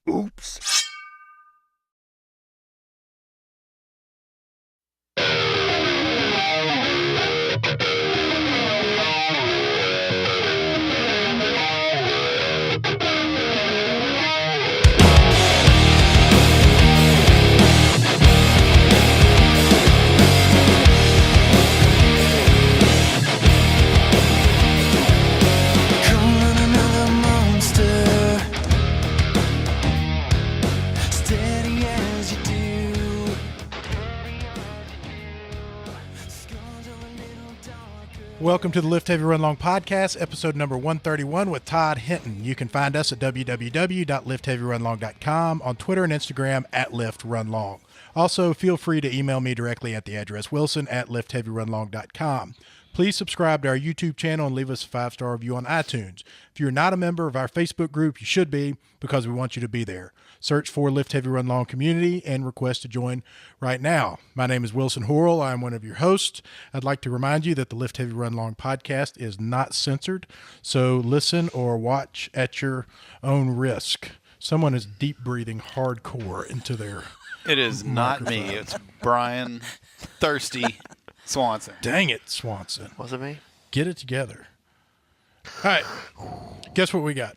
Oops. Welcome to the Lift Heavy Run Long podcast, episode number 131 with Todd Hinton. You can find us at www.liftheavyrunlong.com, on Twitter and Instagram at liftrunlong. Also, feel free to email me directly at the address wilson@liftheavyrunlong.com. Please subscribe to our YouTube channel and leave us a 5-star review on iTunes. If you're not a member of our Facebook group, you should be, because we want you to be there. Search for Lift Heavy Run Long Community and request to join right now. My name is Wilson Horrell. I'm one of your hosts. I'd like to remind you that the Lift Heavy Run Long podcast is not censored, so listen or watch at your own risk. Someone is deep breathing hardcore into their It is not me. It's Brian Thirsty Swanson. Dang it, Swanson. Was it me? Get it together. All right. Guess what we got?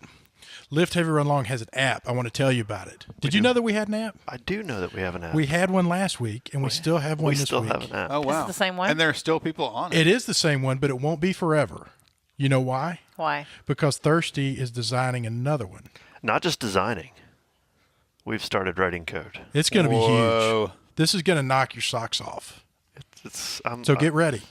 Lift Heavy Run Long has an app. I want to tell you about it. Did you know that we had an app? I do know that we have an app. We had one last week, and we still have one this week. We still have an app. Oh, wow. Is it the same one? And there are still people on it. It is the same one, but it won't be forever. You know why? Why? Because Thirsty is designing another one. Not just designing. We've started writing code. It's going to be Whoa. huge. This is going to knock your socks off. So get ready.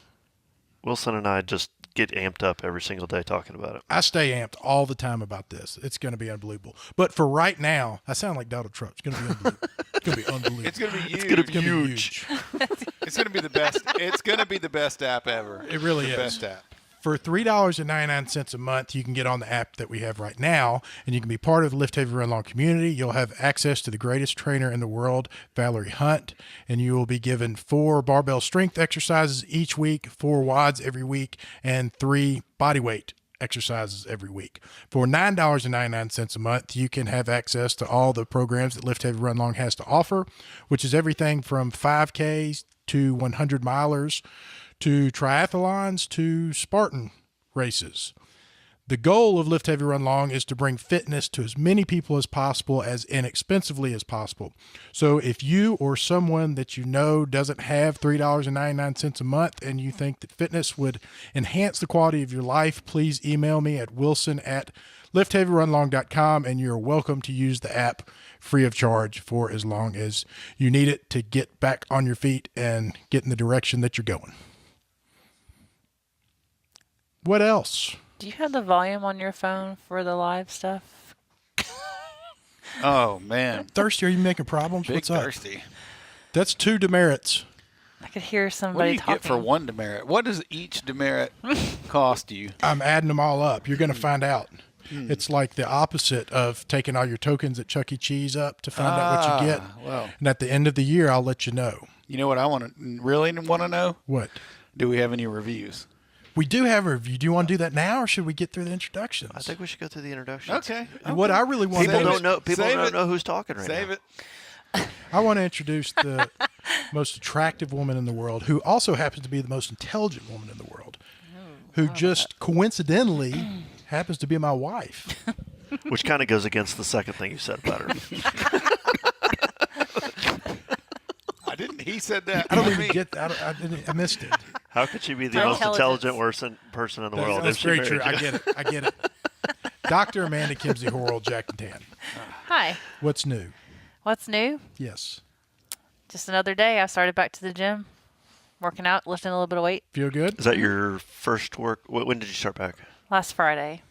Wilson and I just get amped up every single day talking about it. I stay amped all the time about this. It's going to be unbelievable. But for right now, I sound like Donald Trump. It's going to be unbelievable. It's going to be unbelievable. It's going to be huge. It's going to be It's gonna be huge. It's going to be the best. It's going to be the best app ever. It really the is. Best app. For $3.99 a month, you can get on the app that we have right now, and you can be part of the Lift Heavy Run Long community. You'll have access to the greatest trainer in the world, Valerie Hunt, and you will be given 4 barbell strength exercises each week, 4 WODs every week, and 3 bodyweight exercises every week. For $9.99 a month, you can have access to all the programs that Lift Heavy Run Long has to offer, which is everything from 5Ks to 100 milers, to triathlons, to Spartan races. The goal of Lift Heavy Run Long is to bring fitness to as many people as possible, as inexpensively as possible. So if you or someone that you know doesn't have $3.99 a month and you think that fitness would enhance the quality of your life, please email me at wilson@liftheavyrunlong.com, and you're welcome to use the app free of charge for as long as you need it to get back on your feet and get in the direction that you're going. What else? Do you have the volume on your phone for the live stuff? Oh, man. Thirsty, are you making problems? Big What's up? Thirsty. That's 2 demerits. I could hear What do somebody you talking. get for one demerit? What does each demerit cost you? I'm adding them all up. You're going to find out. It's like the opposite of taking all your tokens at Chuck E. Cheese up to find out what you get. Well, And at the end of the year, I'll let you know. you know what I really want to know? What? Do we have any reviews? We do have a review. Do you want to do that now, or should we get through the introductions? I think we should go through the introductions. Okay. And what I really want to People do don't is know. People Save don't it. know who's talking right Save now. it. I want to introduce the most attractive woman in the world, who also happens to be the most intelligent woman in the world, who just coincidentally happens to be my wife. Which kind of goes against the second thing you said about her. I didn't. He said that. I don't not even me. get that. I missed it. How could she be the Her most intelligent intelligence. person in the world? That's if she very married true. you? I get it. I get it. Dr. Amanda Kimsey Horrell, Jack and Tan. Hi. What's new? What's new? Yes. Just another day. I started back to the gym, working out, lifting a little bit of weight. Feel good? Is that your first work? When did you start back? Last Friday.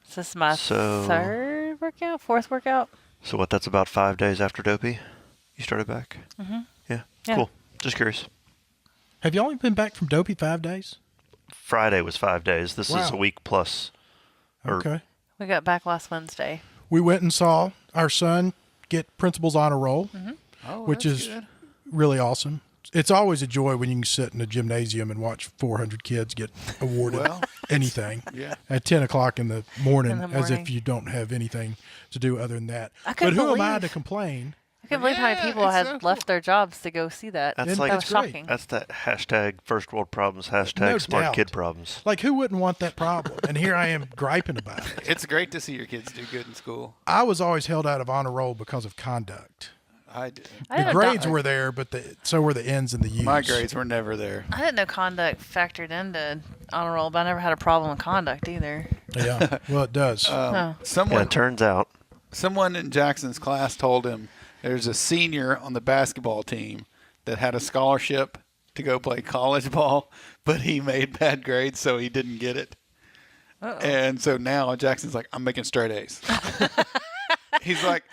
So this is my So- 3rd workout, 4th workout. So what? That's about 5 days after Dopey. You started back. Mm-hmm. Yeah. Yeah. Cool. Just curious. Have you only been back from Dopey 5 days? Friday was 5 days. This is Wow. a week plus. Or- Okay. We got back last Wednesday. We went and saw our son get principal's honor roll, Oh, which that's is good. really awesome. It's always a joy when you can sit in a gymnasium and watch 400 kids get awarded anything at 10 o'clock in the morning, as if you don't have anything to do other than that. But who am I to complain? I can't believe how many people had left their jobs to go see that. That's that was shocking. That's that hashtag first world problems, hashtag No smart doubt. kid problems. Like, who wouldn't want that problem? And here I am griping about it. It's great to see your kids do good in school. I was always held out of honor roll because of conduct. I did. The grades were there, but so were the N's and the U's. My grades were never there. I didn't know conduct factored into honor roll, but I never had a problem with conduct either. Yeah, well, it does. It turns out. Someone in Jackson's class told him there's a senior on the basketball team that had a scholarship to go play college ball, but he made bad grades, so he didn't get it. Uh-oh. And so now Jackson's like, I'm making straight A's. He's like,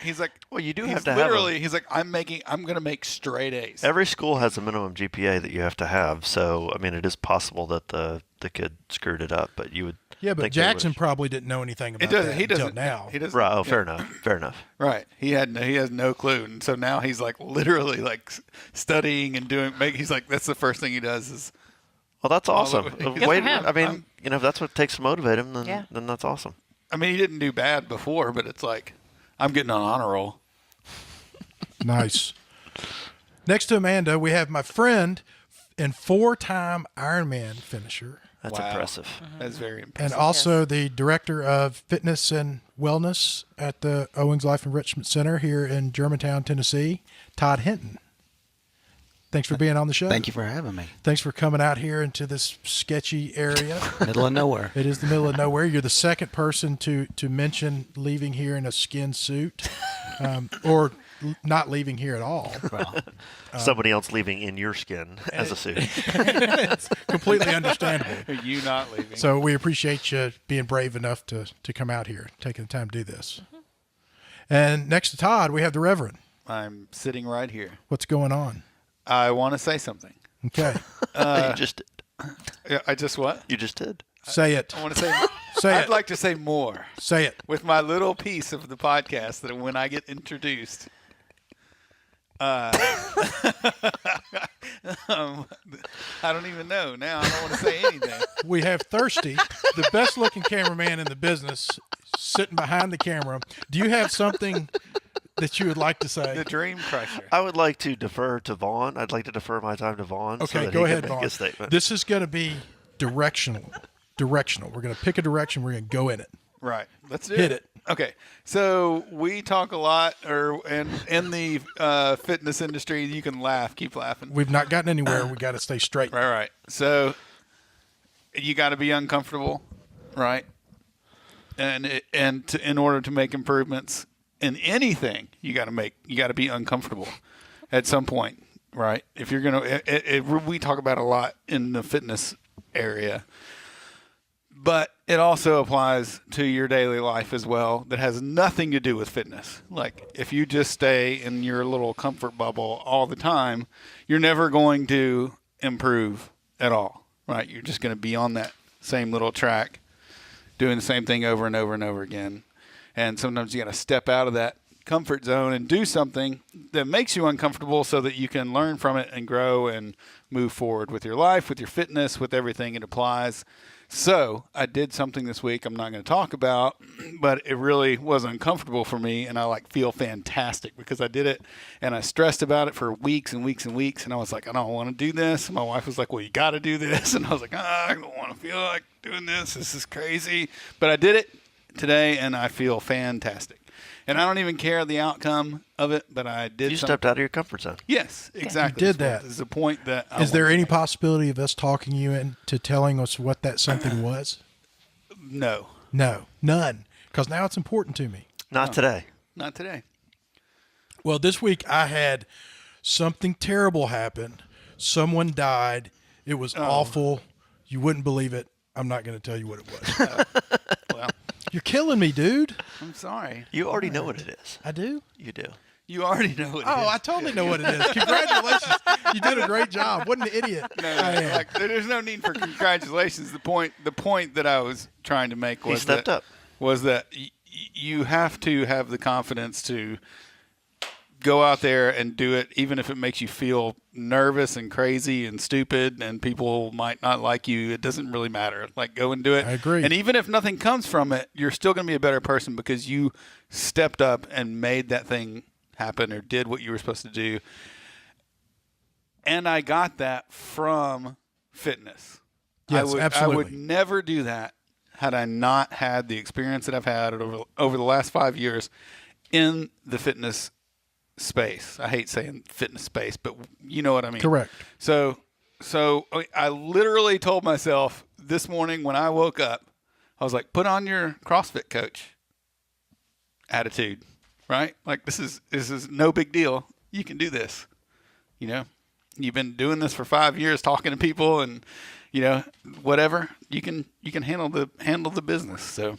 Well, you do have he's to literally, have he's like, I'm going to make straight A's. every school has a minimum GPA that you have to have. So, I mean, it is possible that the kid screwed it up, but you would. Yeah, but think Jackson probably didn't know anything about that until now. He doesn't. Right. Oh, fair enough. Fair enough. Right. He has no clue, and so now he's like literally like studying and he's like, that's the first thing he does is. Well, that's awesome. Good for him. I mean, if that's what it takes to motivate him, then that's awesome. I mean, he didn't do bad before, but it's like, I'm getting on honor roll. Nice. Next to Amanda, we have my friend and 4-time Ironman finisher. That's Wow. impressive. That's very impressive. And also the director of fitness and wellness at the Owings Life Enrichment Center here in Germantown, Tennessee, Todd Hinton. Thanks for being on the show. Thank you for having me. Thanks for coming out here into this sketchy area. Middle of nowhere. It is the middle of nowhere. You're the second person to mention leaving here in a skin suit, or not leaving here at all. Well, Somebody else leaving in your skin as a suit. It's completely understandable. You not leaving. So we appreciate you being brave enough to come out here, taking the time to do this. And next to Todd, we have the Reverend. I'm sitting right here. What's going on? I want to say something. Okay. You just did. Yeah, I just what? You just did. Say it. I want to say. Say I'd it. like to say more Say it. with my little piece of the podcast that when I get introduced. I don't even know now. I don't want to say anything. We have Thirsty, the best looking cameraman in the business, sitting behind the camera. Do you have something that you would like to say? The Dream Crusher. I would like to defer to Vaughn. I'd like to defer my time to Vaughn. so Okay, that go he ahead, can make Vaughn. a statement. This is going to be directional. We're going to pick a direction. We're going to go in it. Right. Let's do Hit it. Okay. So we talk a lot, and in the fitness industry, you can laugh. Keep laughing. We've not gotten anywhere. We got to stay straight. Right. So you got to be uncomfortable, right? And in order to make improvements in anything, you got to be uncomfortable at some point, right? If you're gonna, we talk about a lot in the fitness area. But it also applies to your daily life as well that has nothing to do with fitness. Like if you just stay in your little comfort bubble all the time, you're never going to improve at all, right? You're just going to be on that same little track doing the same thing over and over and over again. And sometimes you got to step out of that comfort zone and do something that makes you uncomfortable so that you can learn from it and grow and move forward with your life, with your fitness, with everything it applies. So I did something this week I'm not going to talk about, but it really was uncomfortable for me, and I feel fantastic because I did it, and I stressed about it for weeks and weeks and weeks, and I was like, I don't want to do this. My wife was like, well, you got to do this, and I was like, I don't want to feel like doing this. This is crazy, but I did it today, and I feel fantastic. And I don't even care the outcome of it, but I did. You stepped out of your comfort zone. Yes, exactly. You did that. This is the point that. Is there any possibility of us talking you into telling us what that something was? No. No, none. Because now it's important to me. Not today. Not today. Well, this week I had something terrible happen. Someone died. It was awful. You wouldn't believe it. I'm not going to tell you what it was. Well, You're killing me, dude. I'm sorry. You already know what it is. I do? You do. You already know what it is. Oh, I totally know what it is. Congratulations. You did a great job. What an idiot. No, I am. there's no need for congratulations. The point that I was trying to make was He stepped up. Was that you have to have the confidence to go out there and do it, even if it makes you feel nervous and crazy and stupid and people might not like you. It doesn't really matter. Like, go and do it. I agree. And even if nothing comes from it, you're still going to be a better person because you stepped up and made that thing happen or did what you were supposed to do. And I got that from fitness. Yes, I absolutely. would never do that had I not had the experience that I've had over the last 5 years in the fitness space. I hate saying fitness space, but you know what I mean. Correct. So I literally told myself this morning when I woke up, I was like, put on your CrossFit coach attitude, right? Like, this is no big deal. You can do this. You know, you've been doing this for 5 years, talking to people and, you know, whatever. You can handle the business. So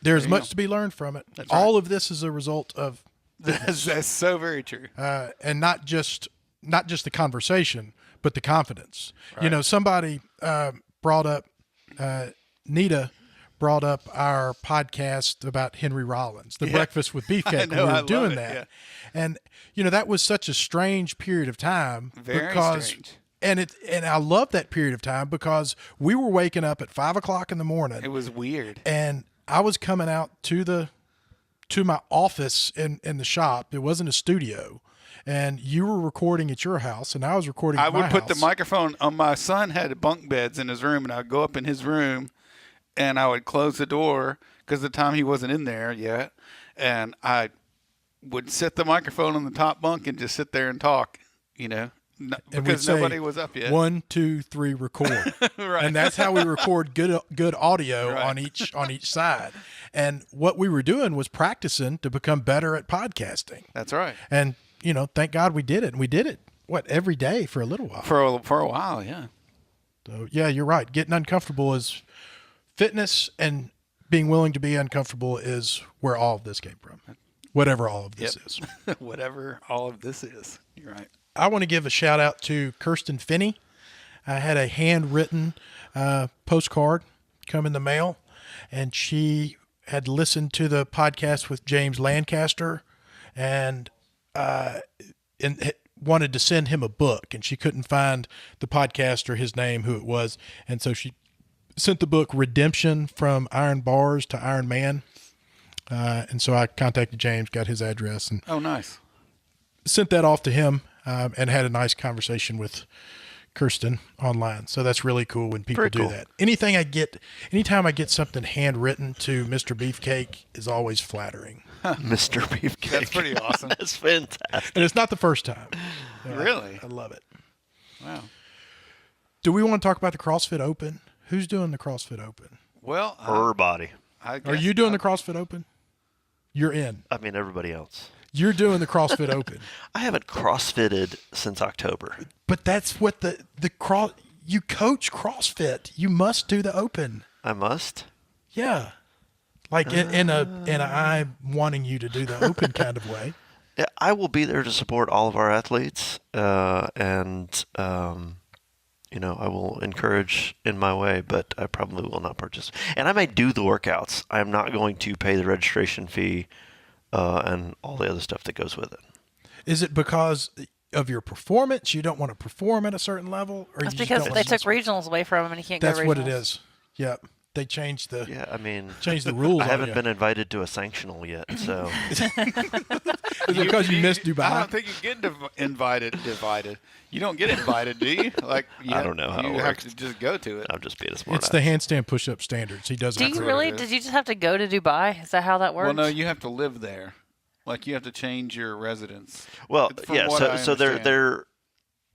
There's much to be learned from it. That's right. All of this is a result of that's so very true. and not just the conversation, but the confidence. Right. You know, somebody brought up Nita brought up our podcast about Henry Rollins, the Breakfast with Beefcake. know, we I were doing love it, that, yeah. and you know that was such a strange period of time Very strange. And I love that period of time because we were waking up at 5 o'clock in the morning. It was weird. And I was coming out to my office in the shop. It wasn't a studio. And you were recording at your house, and I was recording at my house. I would put the microphone on. My son had bunk beds in his room, and I'd go up in his room, and I would close the door because at the time he wasn't in there yet. And I would set the microphone on the top bunk and just sit there and talk, you know. And because we'd say, nobody was up yet. 1, 2, 3, record. Right. And that's how we record good audio Right. on each side. And what we were doing was practicing to become better at podcasting. That's right. And you know, thank God we did it. And we did it every day for a little while. For a while, yeah. So yeah, you're right. Getting uncomfortable is fitness, and being willing to be uncomfortable is where all of this came from. Whatever all of this is. Whatever all of this is. You're right. I want to give a shout out to Kirsten Finney. I had a handwritten postcard come in the mail, and she had listened to the podcast with James Lancaster and wanted to send him a book, and she couldn't find the podcast or his name, who it was. And so she sent the book Redemption from Iron Bars to Ironman. And so I contacted James, got his address, and Oh, nice. sent that off to him, and had a nice conversation with Kirsten online. So that's really cool when people Very do cool. that. Anytime I get something handwritten to Mr. Beefcake is always flattering. Mr. Beefcake. That's pretty awesome. That's fantastic. And it's not the first time. Really? I love it. Wow. Do we want to talk about the CrossFit Open? Who's doing the CrossFit Open? Well, Everybody. I Are guess you doing the CrossFit Open? You're in. I mean, everybody else. You're doing the CrossFit Open. I haven't CrossFitted since October. But that's what you coach CrossFit. You must do the Open. I must. Yeah. Like in a I'm wanting you to do the Open kind of way. Yeah, I will be there to support all of our athletes, and I will encourage in my way, but I probably will not participate. And I may do the workouts. I am not going to pay the registration fee and all the other stuff that goes with it. Is it because of your performance? You don't want to perform at a certain level, or That's you just because don't they want took to regionals away from him, and he can't That's go regionals. what it is. Yep. They changed the Yeah, I mean, changed the rules. I on haven't you. been invited to a sanctional yet, so Is it because you missed Dubai? I don't think you get divided. You don't get invited, do you? Like I don't know how you it have works. to just go to it. I'm just being a smart It's the handstand push-up standards. He doesn't. Do have you to- really? it is. Did you just have to go to Dubai? Is that how that works? Well, no, you have to live there. Like you have to change your residence. Well, From yeah. what I So understand. they're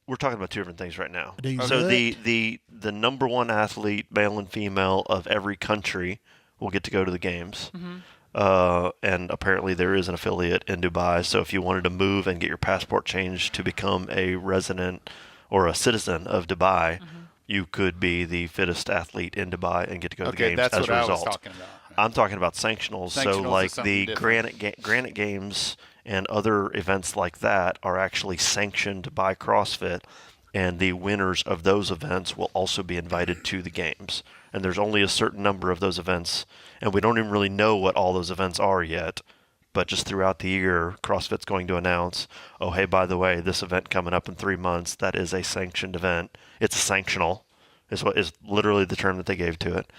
we're talking about two different things right now. Do So what? the number one athlete, male and female, of every country will get to go to the games. And apparently there is an affiliate in Dubai. So if you wanted to move and get your passport changed to become a resident or a citizen of Dubai, you could be the fittest athlete in Dubai and get to go to the Okay, games that's as what a I result. was talking about. I'm talking about sanctionals. So Sanctionals is like something the different. Granite Games and other events like that are actually sanctioned by CrossFit, and the winners of those events will also be invited to the games. And there's only a certain number of those events, and we don't even really know what all those events are yet. but just throughout the year, CrossFit's going to announce, oh, hey, by the way, this event coming up in 3 months, that is a sanctioned event. It's a sanctional, is literally the term that they gave to it.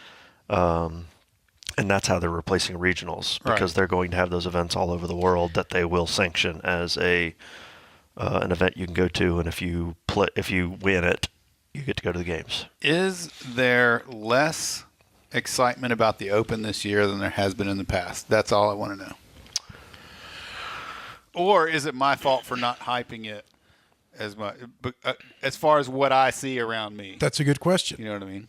And that's how they're replacing regionals, because they're going to have those events all over the world that they will sanction as an event you can go to, and if you win it, you get to go to the games. Is there less excitement about the Open this year than there has been in the past? That's all I want to know. Or is it my fault for not hyping it as much, as far as what I see around me? That's a good question. You know what I mean?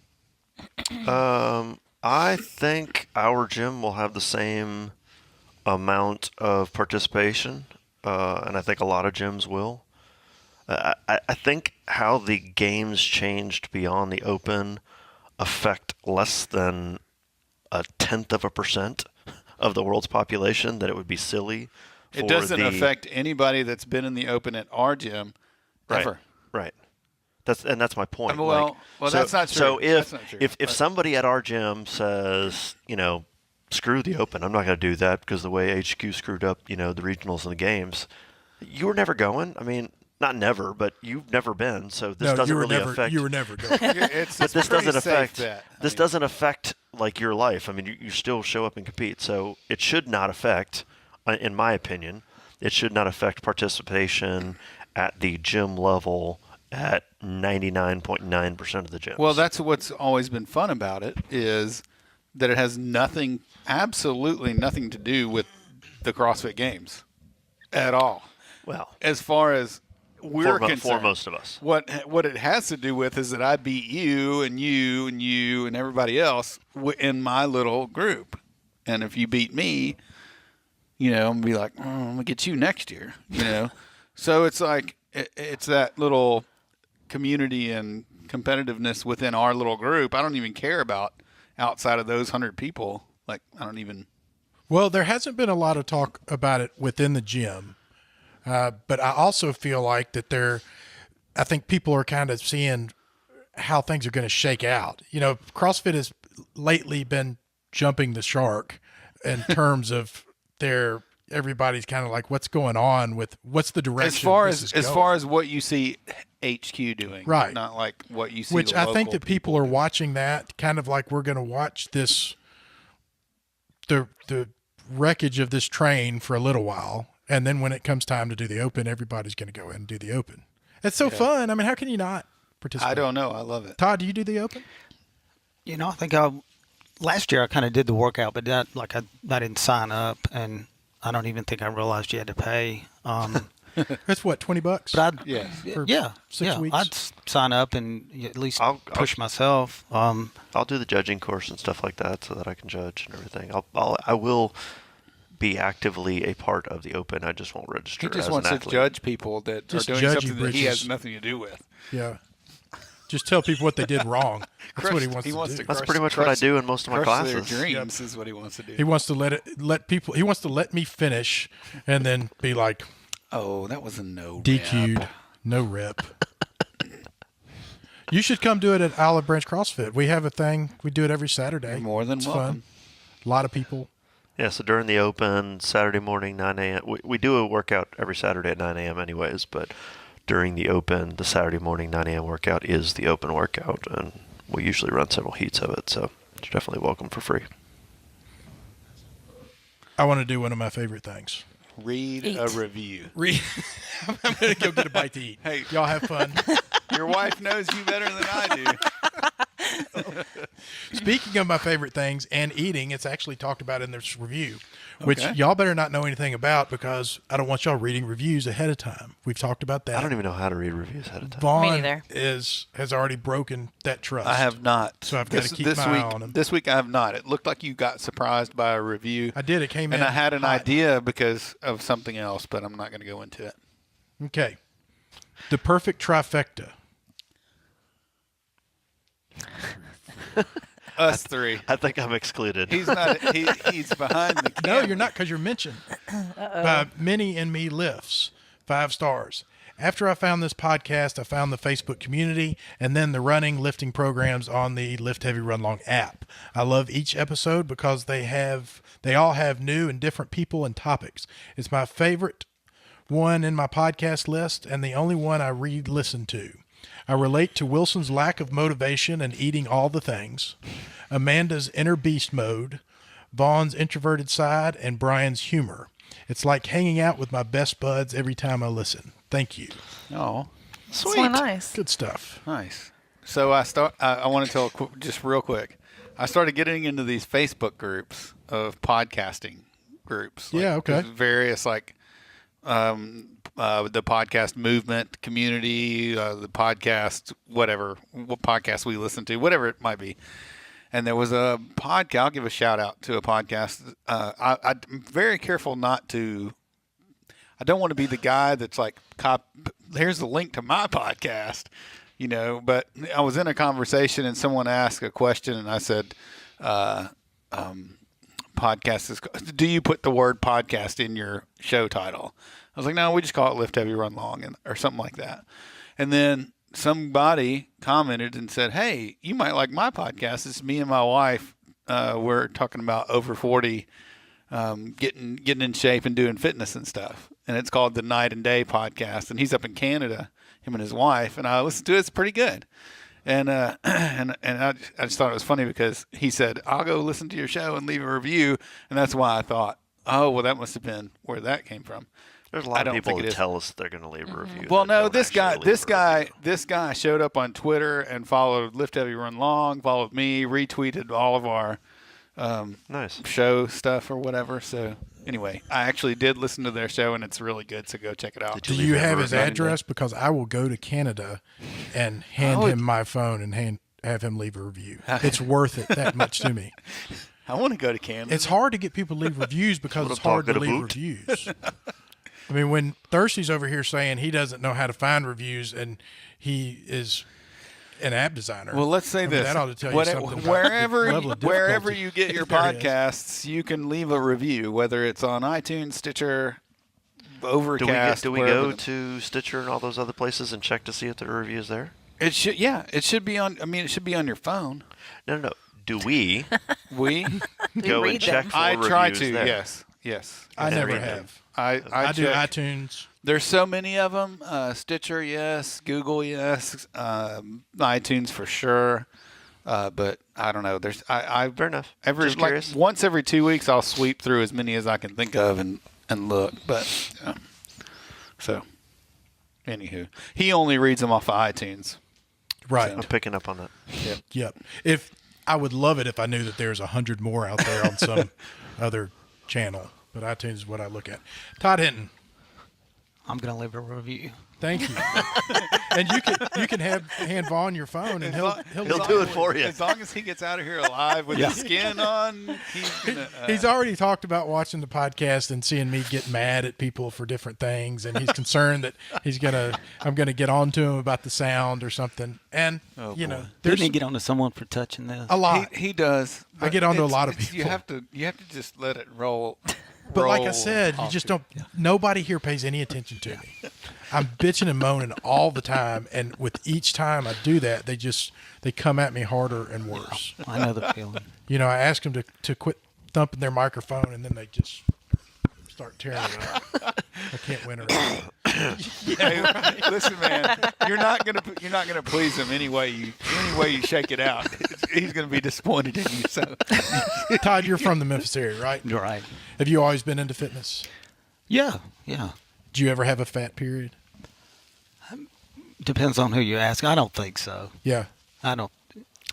I think our gym will have the same amount of participation, and I think a lot of gyms will. I think how the games changed beyond the Open affect less than 0.1% of the world's population, that it would be silly. It doesn't affect anybody that's been in the Open at our gym ever. Right. That's my point. That's not true. So That's not true. if somebody at our gym says, screw the Open, I'm not going to do that because the way HQ screwed up, the regionals and the games, you were never going. I mean, not never, but you've never been. So this doesn't really affect. You were never going. But this doesn't affect like your life. I mean, you still show up and compete. So it should not affect, in my opinion, it should not affect participation at the gym level at 99.9% of the gyms. Well, that's what's always been fun about it, is that it has absolutely nothing to do with the CrossFit Games at all. Well, as far as we're concerned, for most of us, what it has to do with is that I beat you and you and you and everybody else in my little group, and if you beat me, I'm gonna be like, I'm gonna get you next year, So it's like it's that little community and competitiveness within our little group. I don't even care about outside of those 100 people. Like, I don't even. Well, there hasn't been a lot of talk about it within the gym, but I also feel like that I think people are kind of seeing how things are going to shake out. CrossFit has lately been jumping the shark in terms of everybody's kind of like, what's going on with what's the direction? As far as what you see HQ doing, right? Not like what you see. Which I think that people are doing. watching that kind of like we're going to watch this, the wreckage of this train for a little while, and then when it comes time to do the Open, everybody's going to go in and do the Open. It's so fun. I mean, how can you not participate? I don't know. I love it. Todd, do you do the Open? I think last year I kind of did the workout, but I didn't sign up, and I don't even think I realized you had to pay. That's what, $20? But 6 weeks. I'd sign up and at least push myself. I'll do the judging course and stuff like that so that I can judge and everything. I will be actively a part of the Open. I just won't register. He just as wants an to athlete. judge people that Just are doing judge something you, that he Bridges. has nothing to do with. Yeah. Just tell people what they did wrong. That's what he wants to do. That's pretty much what I do in most of my Crush their classes. dreams is what he wants to do. He wants to he wants to let me finish and then be like, oh, that was a no DQ'd, rep. no rep. You should come do it at Olive Branch CrossFit. We have a thing. We do it every Saturday. You're more than it's welcome. fun. A lot of people. Yeah, so during the Open, Saturday morning, 9 a.m. We do a workout every Saturday at 9 a.m. anyways, but during the Open, the Saturday morning 9 a.m. workout is the Open workout, and we usually run several heats of it, so you're definitely welcome for free. I want to do one of my favorite things. Read a review. I'm going to go get a bite to eat. Hey. Y'all have fun. Your wife knows you better than I do. Speaking of my favorite things and eating, it's actually talked about in this review, which Okay. y'all better not know anything about because I don't want y'all reading reviews ahead of time. We've talked about that. I don't even know how to read reviews ahead of time. Vaughn Me neither. has already broken that trust. I have not. So I've got to keep this my week, eye on him. This week I have not. It looked like you got surprised by a review. I did. It came in. And I had an hot. idea because of something else, but I'm not going to go into it. Okay. The perfect trifecta. Us three. I think I'm excluded. He's not. He's behind the No, camera. you're not because you're mentioned by Many and Me Lifts, 5 stars. After I found this podcast, I found the Facebook community and then the running, lifting programs on the Lift Heavy Run Long app. I love each episode because they all have new and different people and topics. It's my favorite one in my podcast list and the only one I re-listen to. I relate to Wilson's lack of motivation and eating all the things, Amanda's inner beast mode, Vaughn's introverted side, and Brian's humor. It's like hanging out with my best buds every time I listen. Thank you. Oh, It's sweet. really nice. Good stuff. Nice. So I want to tell just real quick. I started getting into these Facebook groups of podcasting groups. Yeah, okay. there's various the podcast movement community, the podcast, what podcast we listen to, whatever it might be. And there was a podcast. I'll give a shout out to a podcast. I'm very careful not to. I don't want to be the guy that's like, here's the link to my podcast, But I was in a conversation and someone asked a question, and I said, "Podcast is. Do you put the word podcast in your show title?" I was like, "No, we just call it Lift Heavy Run Long," or something like that. And then somebody commented and said, "Hey, you might like my podcast. It's me and my wife. We're talking about over 40, getting in shape and doing fitness and stuff. And it's called the Night and Day Podcast. And he's up in Canada, him and his wife. And I listened to it. It's pretty good. And I just thought it was funny because he said, "I'll go listen to your show and leave a review." And that's why I thought, oh, well, that must have been where that came from. There's a lot of people that tell us they're going to leave a review. Well, no, this guy showed up on Twitter and followed Lift Heavy Run Long, followed me, retweeted all of our nice show stuff or whatever. So anyway, I actually did listen to their show, and it's really good. So go check it out. Do you have his address? Because I will go to Canada and hand him my phone and have him leave a review. It's worth it that much to me. I want to go to Canada. It's hard to get people to leave reviews because it's hard to leave reviews. I mean, when Thirsty's over here saying he doesn't know how to find reviews and he is an app designer. Well, let's say this. That ought to tell you something about wherever the level of wherever difficulty you get your there is. podcasts, you can leave a review, whether it's on iTunes, Stitcher, Overcast. Do we go to Stitcher and all those other places and check to see if there are reviews there? It should. Yeah, it should be on. I mean, it should be on your phone. No. Do we We go and read check them? for I reviews try to. there? Yes. I And never read them. have. I do check. iTunes. There's so many of them. Stitcher, yes. Google, yes. iTunes for sure. But I don't know. There's I Fair enough. every Just like curious. once every 2 weeks I'll sweep through as many as I can think of and look. But so anywho, he only reads them off of iTunes. Right. I'm picking up on that. Yep. If I would love it if I knew that there's 100 more out there on some other channel, but iTunes is what I look at. Todd Hinton, I'm going to leave a review. thank you. And you can hand Vaughn your phone and he'll do it for you. As long as he gets out of here alive with his skin on, he's gonna. He's already talked about watching the podcast and seeing me get mad at people for different things, and he's concerned that I'm gonna get on to him about the sound or something. And Didn't there's he get on to someone for touching this? a lot. He does. I get onto a lot of You people. have to just let it roll. But like I roll said, you off just you. don't. Nobody here pays any attention to me. I'm bitching and moaning all the time, and with each time I do that, they come at me harder and worse. I know the feeling. I ask them to quit thumping their microphone, and then they just start tearing it up. I can't win it. Hey, listen, man, you're not gonna please him any way you shake it out. He's gonna be disappointed in you. So, Todd, you're from the Memphis area, right? You're right. Have you always been into fitness? Yeah. Did you ever have a fat period? Depends on who you ask. I don't think so. Yeah. I don't.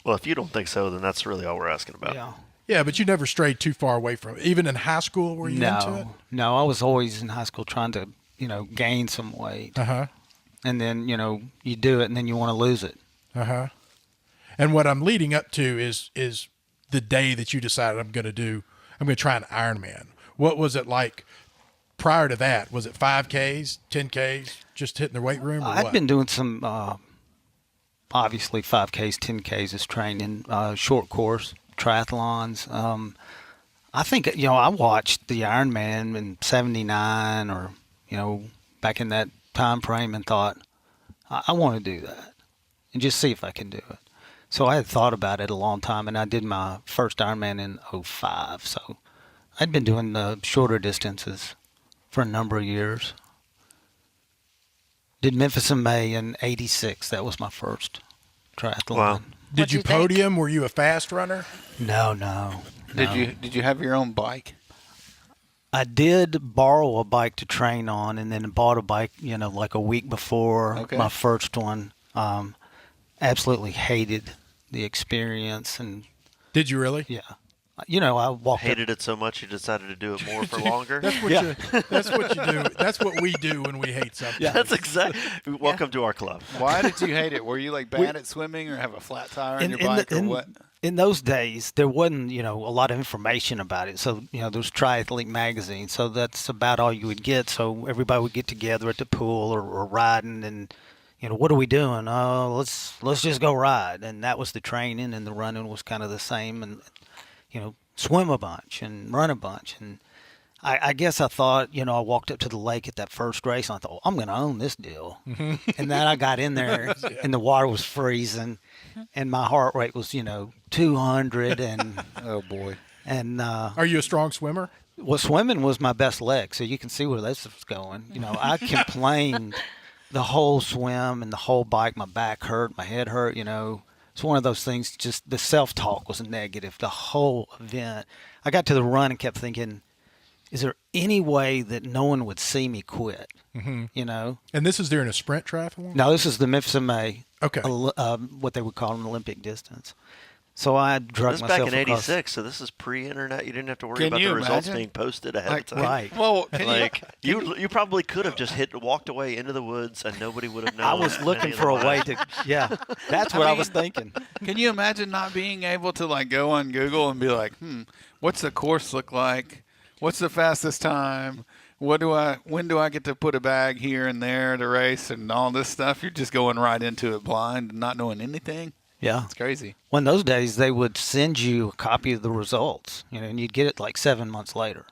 Well, if you don't think so, then that's really all we're asking about. Yeah. Yeah, but you never strayed too far away from it. Even in high school, were you into it? No. I was always in high school trying to, gain some weight. Uh-huh. And then, you do it and then you want to lose it. Uh-huh. And what I'm leading up to is the day that you decided I'm going to try an Ironman. What was it like prior to that? Was it 5Ks, 10Ks, just hitting the weight room or I've what? been doing some, obviously 5Ks, 10Ks is training, short course, triathlons. I think, I watched the Ironman in 79 or, back in that time frame and thought, I want to do that and just see if I can do it. So I had thought about it a long time, and I did my first Ironman in '05. So I'd been doing the shorter distances for a number of years. Did Memphis in May in '86. That was my first triathlon. Wow. Did What'd you you think? podium? Were you a fast runner? No. Did you have your own bike? I did borrow a bike to train on, and then bought a bike, like a week before Okay. my first one. Absolutely hated the experience, and Did you really? yeah, I walked up. Hated it so much you decided to do it more for longer. That's what you. That's what you do. That's what we do when we hate something. That's exactly. Welcome to our club. Why did you hate it? Were you like bad at swimming or have a flat tire on your bike or what? In those days, there wasn't, a lot of information about it. So, there was Triathlete magazine. So that's about all you would get. So everybody would get together at the pool or riding, and what are we doing? Oh, let's just go ride. And that was the training, and the running was kind of the same. And swim a bunch and run a bunch. And I guess I thought, I walked up to the lake at that first race, and I thought, I'm going to own this deal. And then I got in there, and the water was freezing, and my heart rate was, 200, and Oh boy. and Are you a strong swimmer? well, swimming was my best leg, so you can see where this was going. I complained the whole swim and the whole bike. My back hurt, my head hurt. It's one of those things. Just the self-talk was negative the whole event. I got to the run and kept thinking, is there any way that no one would see me quit? And this is during a sprint triathlon? No, this is the Memphis in May. Okay. What they would call an Olympic distance. So I drug This is myself back in across. '86, so this is pre-internet. You didn't have to worry Can about you the results imagine? being posted ahead of time. Right. Well, You probably could have just walked away into the woods and nobody would have known. I was looking for a way to. Yeah, that's what I was thinking. Can you imagine not being able to like go on Google and be like, what's the course look like? What's the fastest time? When do I get to put a bag here and there to race and all this stuff? You're just going right into it blind and not knowing anything. Yeah. It's crazy. Well, in those days, they would send you a copy of the results, and you'd get it like 7 months later.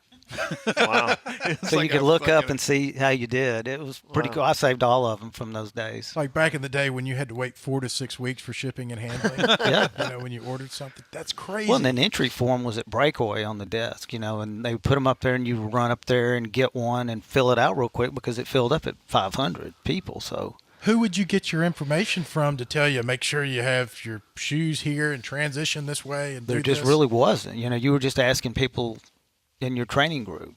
Wow. So like you could a look up fucking- and see how you did. It was pretty cool. I saved all of them from those days. Like back in the day when you had to wait 4 to 6 weeks for shipping and handling. Yeah. When you ordered something. That's crazy. Well, and an entry form was at Breakaway on the desk, and they would put them up there, and you run up there and get one and fill it out real quick because it filled up at 500 people. So Who would you get your information from to tell you, make sure you have your shoes here and transition this way? And there do just this? really wasn't. You were just asking people in your training group,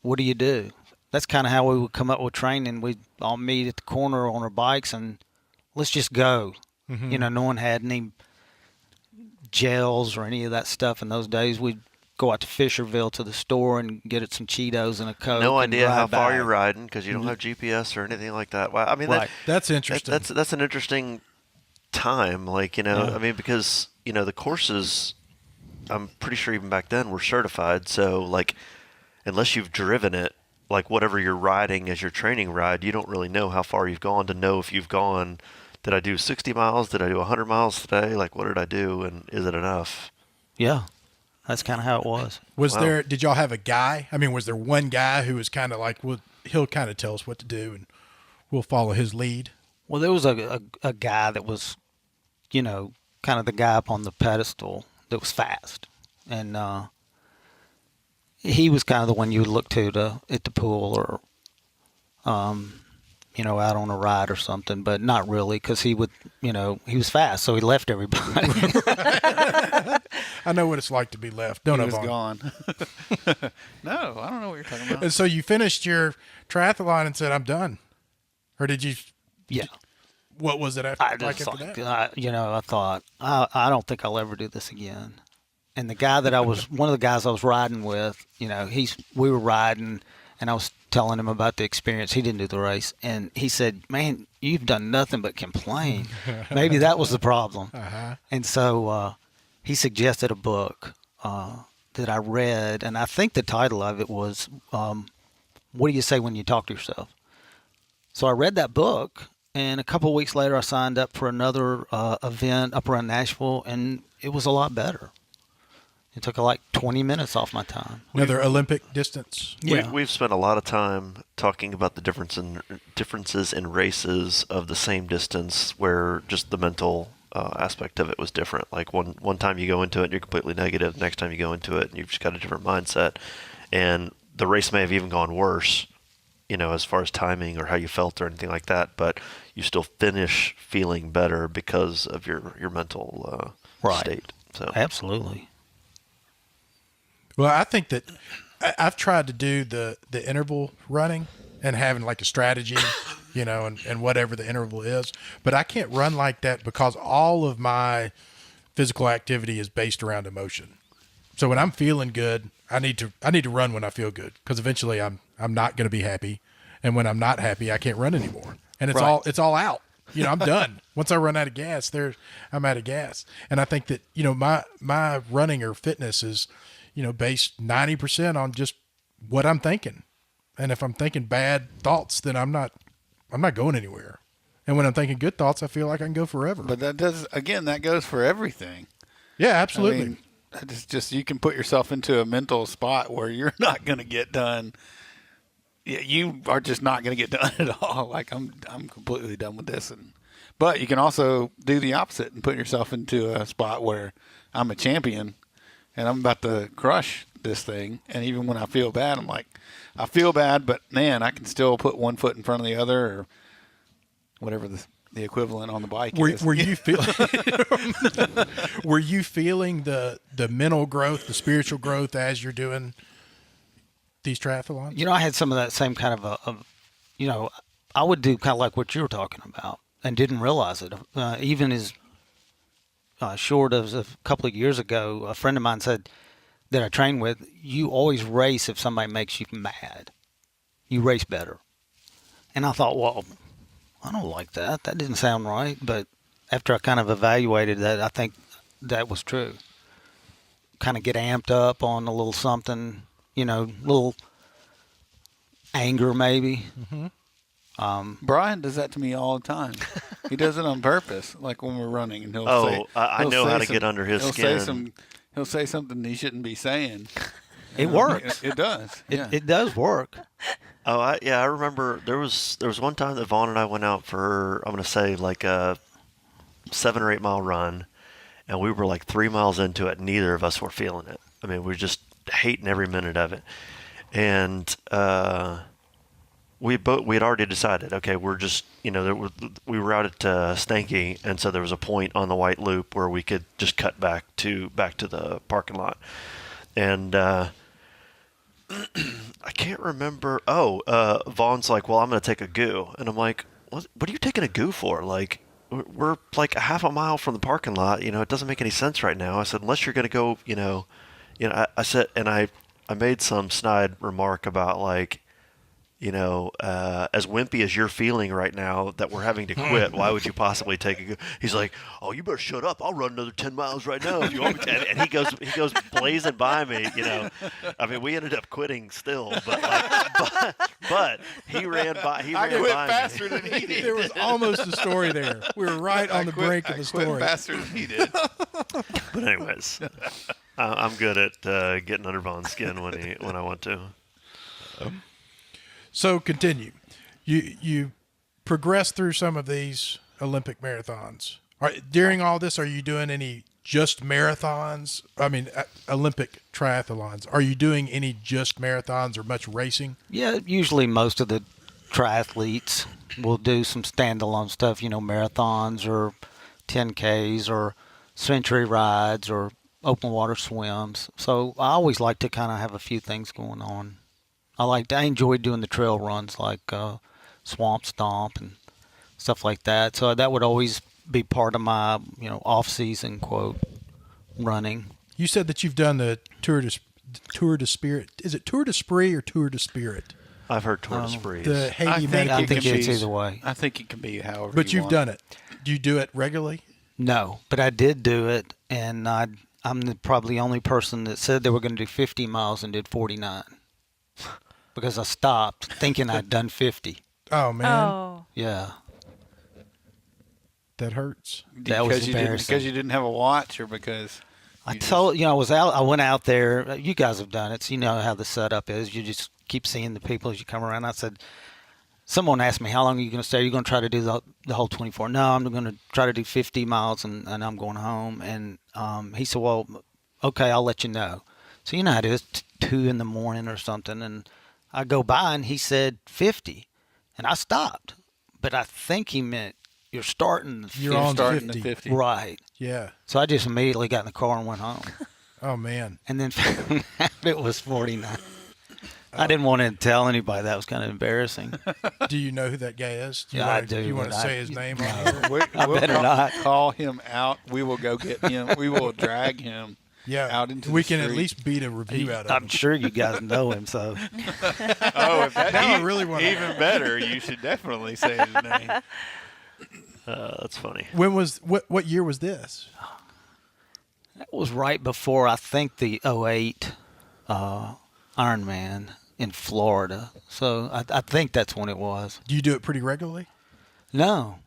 what do you do? That's kind of how we would come up with training. We'd all meet at the corner on our bikes and let's just go. No one had any gels or any of that stuff in those days. We'd go out to Fisherville to the store and get it some Cheetos and a Coke. No and idea ride how far back. you're riding because you don't have GPS or anything like that. Wow. I mean, Right. That's interesting. that's an interesting time. Like, I mean, because, the courses, I'm pretty sure even back then were certified. So, like, unless you've driven it, like whatever you're riding as your training ride, you don't really know how far you've gone to know if you've gone, did I do 60 miles? Did I do 100 miles today? Like, what did I do? And is it enough? Yeah, that's kind of how it was. Wow. Did y'all have a guy? I mean, was there one guy who was kind of like, well, he'll kind of tell us what to do and we'll follow his lead? Well, there was a guy that was, kind of the guy up on the pedestal that was fast. And he was kind of the one you would look to at the pool or, out on a ride or something, but not really because he would, he was fast, so he left everybody. I know what it's like to be left. Don't He know. was gone. No, I don't know what you're talking about. And so you finished your triathlon and said, I'm done. Or did you, Yeah. what was it after, I just after like, that? I thought, I don't think I'll ever do this again. And the guy that one of the guys I was riding with, we were riding and I was telling him about the experience. He didn't do the race. And he said, man, you've done nothing but complain. Maybe that was the problem. And so he suggested a book that I read. And I think the title of it was, What Do You Say When You Talk to Yourself? So I read that book. And a couple of weeks later, I signed up for another event up around Nashville. And it was a lot better. It took like 20 minutes off my time. Another Olympic distance. Yeah. We've spent a lot of time talking about the differences in races of the same distance, where just the mental aspect of it was different. Like one time you go into it and you're completely negative. Next time you go into it and you've just got a different mindset. And the race may have even gone worse, as far as timing or how you felt or anything like that. But you still finish feeling better because of your mental state. So Absolutely. Well, I think that I've tried to do the interval running and having like a strategy, and whatever the interval is. But I can't run like that because all of my physical activity is based around emotion. So when I'm feeling good, I need to run when I feel good, because eventually I'm not going to be happy, and when I'm not happy, I can't run anymore, and it's all out. I'm done. Once I run out of gas, I'm out of gas. And I think that my running or fitness is based 90% on just what I'm thinking. And if I'm thinking bad thoughts, then I'm not going anywhere. And when I'm thinking good thoughts, I feel like I can go forever. But that goes for everything. Yeah, absolutely. I mean, it's just you can put yourself into a mental spot where you're not going to get done. Yeah, you are just not going to get done at all. Like I'm completely done with this. But you can also do the opposite and put yourself into a spot where I'm a champion and I'm about to crush this thing. And even when I feel bad, I'm like, I feel bad, but man, I can still put one foot in front of the other, or whatever the equivalent on the bike is. Were you feeling the mental growth, the spiritual growth as you're doing these triathlons? I had some of that same kind of I would do kind of like what you were talking about and didn't realize it. Even as short as a couple of years ago, a friend of mine said that I train with, you always race if somebody makes you mad. You race better. And I thought, well, I don't like that. That didn't sound right. But after I kind of evaluated that, I think that was true. Kind of get amped up on a little something, little anger maybe. Mm-hmm. Brian does that to me all the time. He does it on purpose, like when we're running, and he'll say, I know how to get under his skin. He'll say something he shouldn't be saying. It works. It does. Yeah. It does work. Oh, I remember there was one time that Vaughn and I went out for, I'm going to say like a 7 or 8 mile run, and we were like 3 miles into it. Neither of us were feeling it. I mean, we were just hating every minute of it. And we had already decided, okay, we're just, we were out at Stanky, and so there was a point on the White Loop where we could just cut back to the parking lot. And I can't remember. Vaughn's like, well, I'm going to take a goo. And I'm like, what are you taking a goo for? Like, we're like a half a mile from the parking lot. It doesn't make any sense right now. I said, unless you're going to go, I said, and I made some snide remark about like, as wimpy as you're feeling right now that we're having to quit, why would you possibly take a goo? He's like, oh, you better shut up. I'll run another 10 miles right now if you want me to. And he goes blazing by me, I mean, we ended up quitting still, but he ran by. I quit by faster me. than he did. There was almost a story there. We were right on the brink of the story. I quit faster than he did. But anyways, I'm good at getting under Vaughn's skin when I want to. So continue. You progress through some of these Olympic marathons. During all this, are you doing any just marathons? I mean, Olympic triathlons. Are you doing any just marathons or much racing? Yeah, usually most of the triathletes will do some standalone stuff, marathons or 10Ks or century rides or open water swims. So I always like to kind of have a few things going on. I enjoy doing the trail runs like Swamp Stomp and stuff like that. So that would always be part of my, off-season, quote, running. You said that you've done the Tour de Spirit. Is it Tour de Spree or Tour de Spirit? I've heard Tour de Spree. The Haiti I think it's either way. I think it can be however. But you've want. done it. Do you do it regularly? No, but I did do it, and I'm probably the only person that said they were going to do 50 miles and did 49. Because I stopped thinking I'd done 50. Oh, man. Oh. Yeah. That hurts. That was because embarrassing. you didn't have a watch, or because I went out there. You guys have done it, so you know how the setup is. You just keep seeing the people as you come around. I said, someone asked me, how long are you going to stay? Are you going to try to do the whole 24? No, I'm going to try to do 50 miles and I'm going home. And he said, well, okay, I'll let you know. So you know how it is, 2 in the morning or something. And I go by and he said 50. And I stopped. But I think he meant you're starting the 50. You're on starting 50. the 50. Right. Yeah. So I just immediately got in the car and went home. Oh, man. And then found out it was 49. I didn't want to tell anybody. That was kind of embarrassing. Do you know who that guy is? Yeah, I do, You want to but say his name on here? We'll better not. call him out. We will go get him. We will drag him Yeah. out into we the can at street. least beat a review out of I'm him. sure you guys know him, so Oh, if that, Now I really want to. even better, you should definitely say his name. That's funny. What year was this? that was right before I think the '08 Ironman in Florida. So I think that's when it was. Do you do it pretty regularly? No,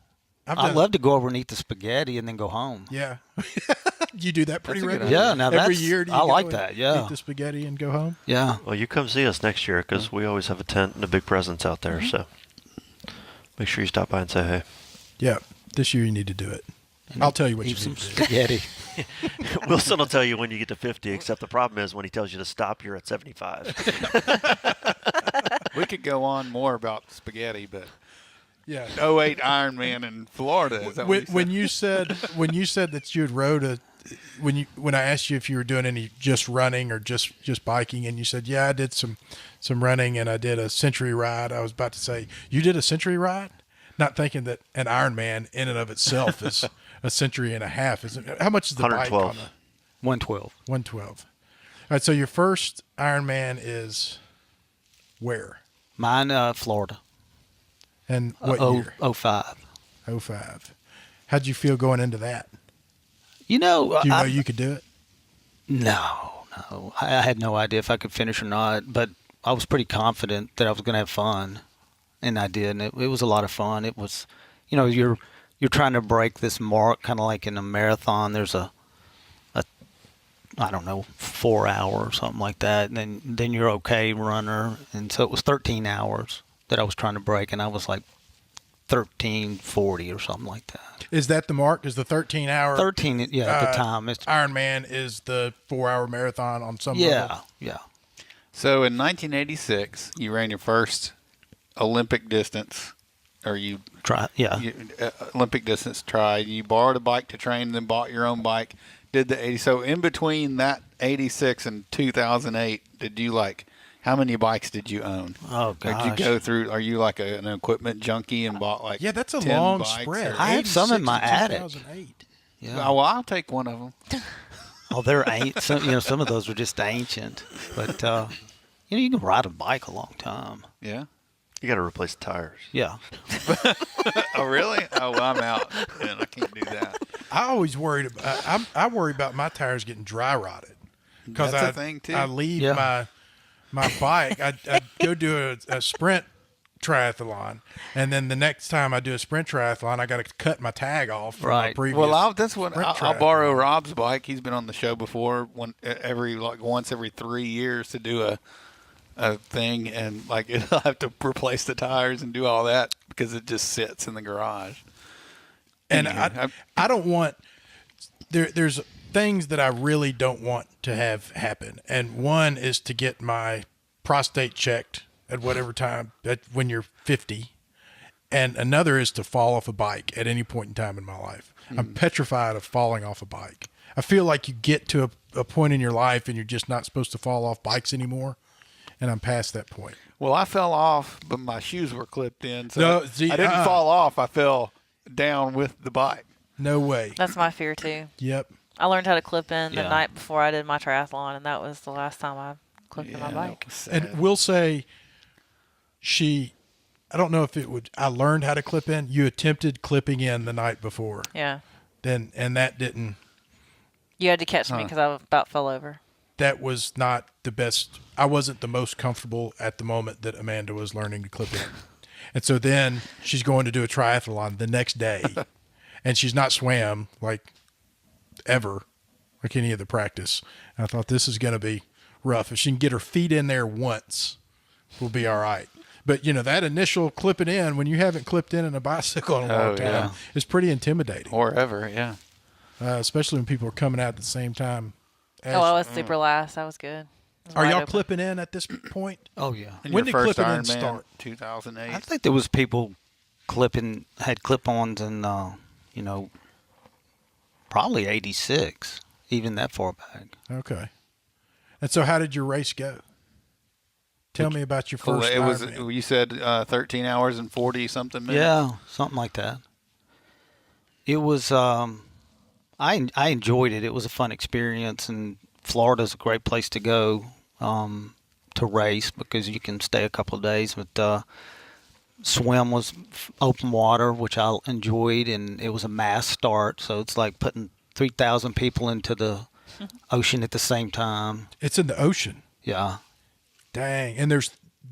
I've I'd done love to go over and eat the spaghetti and then go home. Yeah. You do that pretty That's a good regularly? Yeah, now Every that's- year do you I go like and that, yeah. Eat the spaghetti and go home? Yeah. Well, you come see us next year because we always have a tent and a big presence out there. So make sure you stop by and say hey. Yeah. This year you need to do it. I'll tell you what you Eat some need to do. spaghetti. Wilson will tell you when you get to 50, except the problem is when he tells you to stop, you're at 75. We could go on more about spaghetti, but Yeah. 08 Ironman in Florida. Is that what When you said that you had rode when I asked you if you were doing any just running or just biking, and you said, yeah, I did some running and I did a century ride. I was about to say, you did a century ride, not thinking that an Ironman in and of itself is a century and a half. Isn't it? How much is the bike 112. on the 112. 112? All right, so your first Ironman is where Mine, Florida. and what year? 05. 05. How'd you feel going into that? You know, Do you know you could do it? No. I had no idea if I could finish or not, but I was pretty confident that I was going to have fun, and I did. And it was a lot of fun. It was, you're trying to break this mark, kind of like in a marathon. There's a I don't know, 4 hour or something like that, and then you're okay runner. And so it was 13 hours that I was trying to break, and I was like 13:40 or something like that. Is that the mark? Is the 13-hour 13, yeah, at the time. It's, Ironman is the 4-hour marathon on some level? yeah. So in 1986, you ran your first Olympic distance, or Olympic distance try. You borrowed a bike to train, then bought your own bike. Did the 80. So in between that 86 and 2008, how many bikes did you own? Oh, Or gosh. did you go through? Are you like an equipment junkie and bought like? Yeah, that's a 10 long bikes spread. or- I have some in 86 my to attic. 2008. Yeah. Oh, well, I'll take one of them. Oh, they're ancient. Some of those are just ancient. But, you can ride a bike a long time. Yeah. You got to replace the tires. Yeah. Oh, really? Oh, well, I'm out. And I can't do that. I always worried about. I worry about my tires getting dry rotted because That's a thing, too. I leave Yeah. my bike. I'd go do a sprint triathlon, and then the next time I do a sprint triathlon, I got to cut my tag off from my Right. previous. Well, sprint I'll triathlon. borrow Rob's bike. He's been on the show before. Once every 3 years to do a thing, and it'll have to replace the tires and do all that because it just sits in the garage. And Anywho, I don't want there's things that I really don't want to have happen, and one is to get my prostate checked at whatever time when you're 50, and another is to fall off a bike at any point in time in my life. I'm petrified of falling off a bike. I feel like you get to a point in your life and you're just not supposed to fall off bikes anymore, and I'm past that point. Well, I fell off, but my shoes were clipped in, so No, see, I didn't fall off. I fell down with the bike. No way. That's my fear too. Yep. I learned how to clip in the Yeah. night before I did my triathlon, and that was the last time I clipped in my bike. that was sad. And we'll say I don't know if I learned how to clip in. You attempted clipping in the night before. Yeah. And that didn't, You had to catch me because I about fell over. that was not the best. I wasn't the most comfortable at the moment that Amanda was learning to clip in. And so then she's going to do a triathlon the next day, and she's not swam ever like any of the practice. And I thought this is going to be rough. If she can get her feet in there once, we'll be all right. But, you know, that initial clipping in, when you haven't clipped in a bicycle in a long time, yeah. is pretty intimidating, Or ever, yeah. especially when people are coming out at the same time. Oh, I was super last. That was good. It was Are wide y'all open. clipping in at this point? Oh yeah. And When your did first clipping in Ironman, start? 2008. I think there was people had clip-ons and you know, probably 86, even that far back. Okay. And so how did your race go? Tell me about your Well, first it was. Ironman. You said 13 hours and 40 something minutes. Yeah, something like that. It was. I enjoyed it. It was a fun experience, and Florida's a great place to go to race because you can stay a couple of days. But swim was open water, which I enjoyed, and it was a mass start, so it's like putting 3,000 people into the ocean at the same time. It's in the ocean. Yeah. Dang. And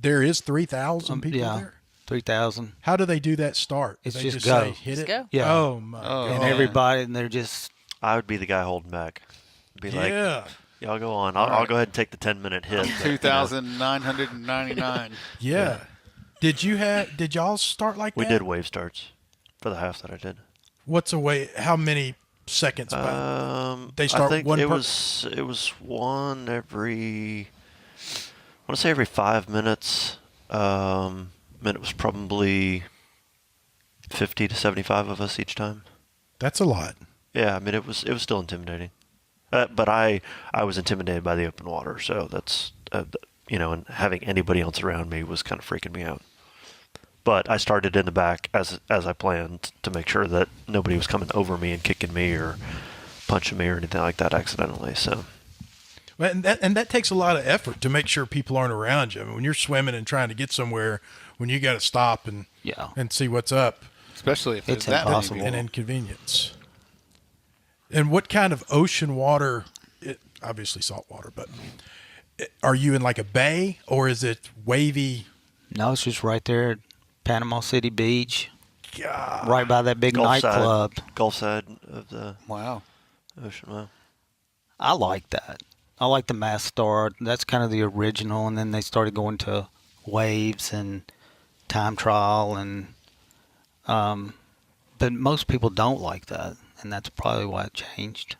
there is 3,000 people yeah, there? 3,000. How do they do that start? It's They just say, go. hit Just it? go. Yeah. Oh, my God. And yeah. everybody, and they're just. I would be the guy holding back. Be like, Yeah. y'all go on. I'll go ahead and take the 10-minute hit. but, you know, 2,999. Yeah. Did y'all start like we that? did wave starts for the half that I did. What's a way? How many seconds? They start I think one it per- was one every. I want to say every 5 minutes. And it was probably 50 to 75 of us each time. That's a lot. Yeah, I mean it was still intimidating, but I was intimidated by the open water, so that's you know, and having anybody else around me was kind of freaking me out. But I started in the back as I planned to make sure that nobody was coming over me and kicking me or punching me or anything like that accidentally. So. And that takes a lot of effort to make sure people aren't around you. I mean, when you're swimming and trying to get somewhere, when you got to stop and see what's up, Especially if It's it's that impossible. many an people. inconvenience. And what kind of ocean water? Obviously salt water, but are you in like a bay or is it wavy? No, it's just right there at Panama City Beach, God. right by that big nightclub. Gulf side of the Wow. ocean. Wow. I like that. I like the mass start. That's kind of the original, and then they started going to waves and time trial, and but most people don't like that, and that's probably why it changed.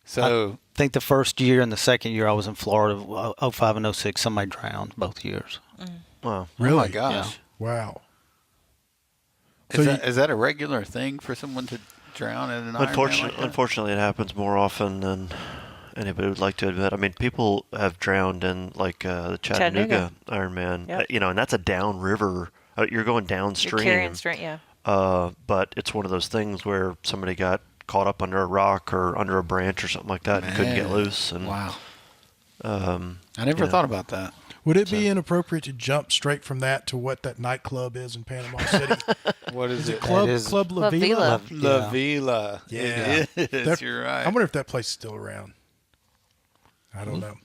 So I think the first year and the second year I was in Florida, 05 and 06, somebody drowned both years. Wow. Really? Oh my gosh. Wow. Is that a regular thing for someone to drown in an Ironman like that? Unfortunately, it happens more often than anybody would like to admit. I mean, people have drowned in like the Chattanooga Ironman, Yep. you know, and that's a downriver. You're going downstream. You're carrying straight, yeah. But it's one of those things where somebody got caught up under a rock or under a branch or something like that and couldn't get Man. loose. And Wow. I never yeah. thought about that. Would it be inappropriate to jump straight from that to what that nightclub is in Panama City? What is it? Club is- Club La La Vila? Vila. La Vila. Yeah. It is. That- You're right. I wonder if that place is still around. I don't know.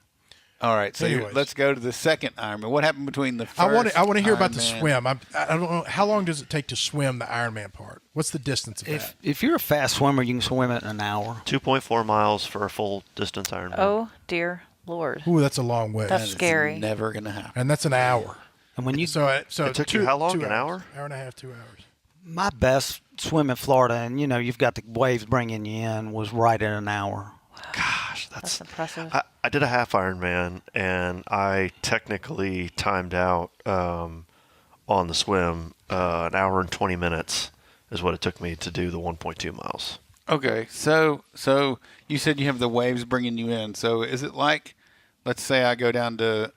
All right. So Anyways. let's go to the second Ironman. What happened between the first I want to hear about the Ironman? swim. I don't know how long does it take to swim the Ironman part. What's the distance of that? If you're a fast swimmer, you can swim it in an hour. 2.4 miles for a full distance Ironman. Oh, dear Lord. Ooh, that's a long way. That's That is scary. Never gonna happen. And that's an hour. And when you It took you how long? An hour? Hour and a half, 2 hours. my best swim in Florida, and you know you've got the waves bringing you in, was right at an hour. Gosh, That's impressive. I did a half Ironman, and I technically timed out on the swim. An hour and 20 minutes is what it took me to do the 1.2 miles. Okay. So you said you have the waves bringing you in. So is it like, let's say I go down to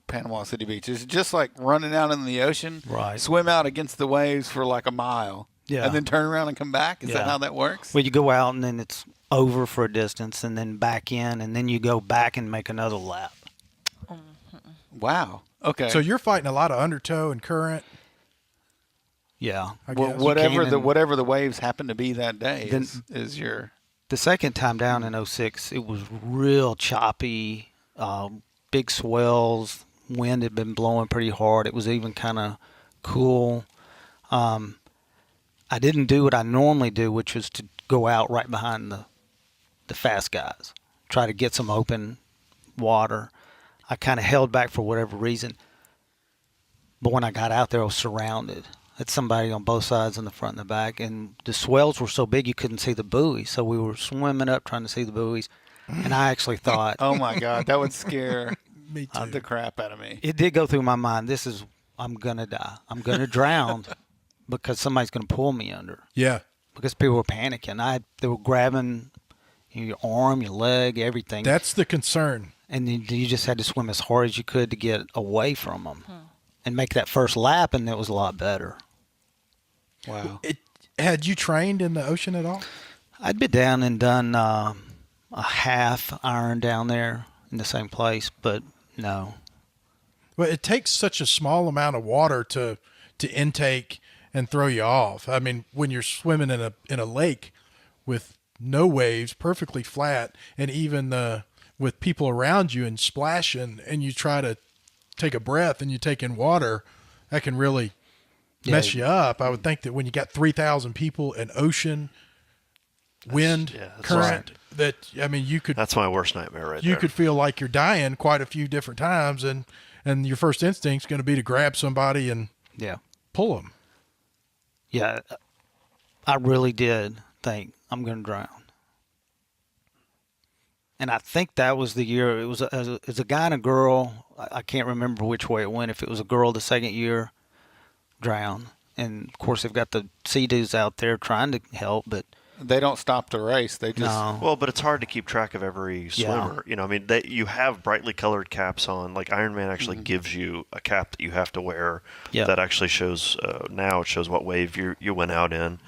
Panama City Beach. Is it just like running out in the ocean? Right. Swim out against the waves for like a mile. Yeah. And then turn around and come back? Is that Yeah. how that works? Well, you go out and then it's over for a distance, and then back in, and then you go back and make another lap. Wow. Okay. So you're fighting a lot of undertow and current. Yeah. I Well, guess. whatever can the and- whatever the waves happen to be that day Then- is your. The second time down in 06, it was real choppy, big swells. Wind had been blowing pretty hard. It was even kind of cool. I didn't do what I normally do, which was to go out right behind the fast guys, try to get some open water. I kind of held back for whatever reason. But when I got out there, I was surrounded. Had somebody on both sides, in the front and the back, and the swells were so big you couldn't see the buoys. So we were swimming up trying to see the buoys, and I actually thought, Oh my God, that would scare Me too. the crap out of me. it did go through my mind. I'm gonna die. I'm gonna drown because somebody's gonna pull me under. Yeah. Because people were panicking. They were grabbing your arm, your leg, everything. That's the concern. And you just had to swim as hard as you could to get away from them and make that first lap, and it was a lot better. Wow. Had you trained in the ocean at all? I'd been down and done a half iron down there in the same place, but no. Well, it takes such a small amount of water to intake and throw you off. I mean, when you're swimming in a lake with no waves, perfectly flat, and even with people around you and splashing, and you try to take a breath and you take in water, that can really mess you up. I would think that when you got 3,000 people, an ocean, wind, that's current, you could. That's my worst nightmare right You there. could feel like you're dying quite a few different times, and your first instinct's going to be to grab somebody and Yeah. pull them. Yeah. I really did think I'm going to drown. And I think that was the year. It was a guy and a girl. I can't remember which way it went. If it was a girl the second year, drown. And, of course, they've got the sea dudes out there trying to help, but They don't stop the race. They just no. Well, but it's hard to keep track of every swimmer. You know, I mean, you have brightly colored caps on. Like Ironman actually gives you a cap that you have to wear that actually shows. Now it shows what wave you went out in,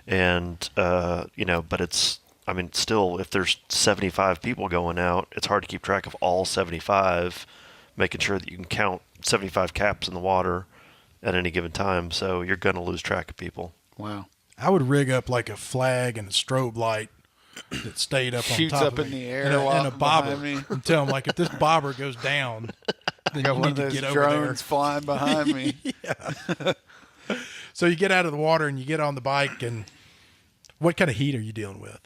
and but it's. I mean, still, if there's 75 people going out, it's hard to keep track of all 75, making sure that you can count 75 caps in the water at any given time. So you're going to lose track of people. wow. I would rig up like a flag and a strobe light that stayed up Shoots on top up of in me, the air and a while bobber. behind me. And tell them, like, if this bobber goes down, then Got you one need of to those get over there. drones flying behind me. So you get out of the water and you get on the bike, and what kind of heat are you dealing with?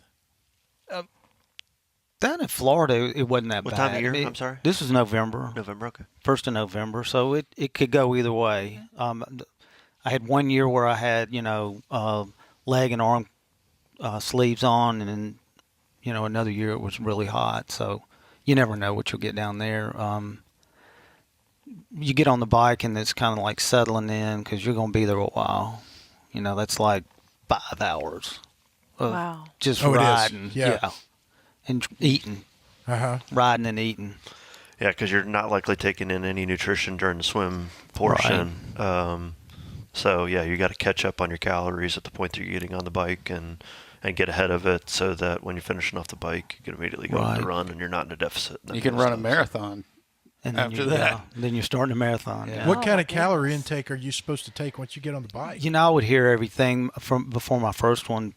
Down in Florida, it wasn't that What bad. time of year? I mean, I'm sorry? This was November. November, okay. 1st of November, so it could go either way. I had one year where I had, leg and arm sleeves on, and then, another year it was really hot. So you never know what you'll get down there. You get on the bike, and it's kind of like settling in because you're going to be there a while. That's like 5 hours of Wow. just Oh, it is. riding. Yeah. And eating, riding and eating. Yeah, because you're not likely taking in any nutrition during the swim portion. So, yeah, you got to catch up on your calories at the point that you're getting on the bike and get ahead of it so that when you're finishing off the bike, you can immediately go on the run and you're not in a deficit. You can run a marathon. And then After that. then you're starting a marathon. Yeah. What Oh, kind my of calorie intake are you supposed to take once you get on the bike? I would hear everything from before my first one.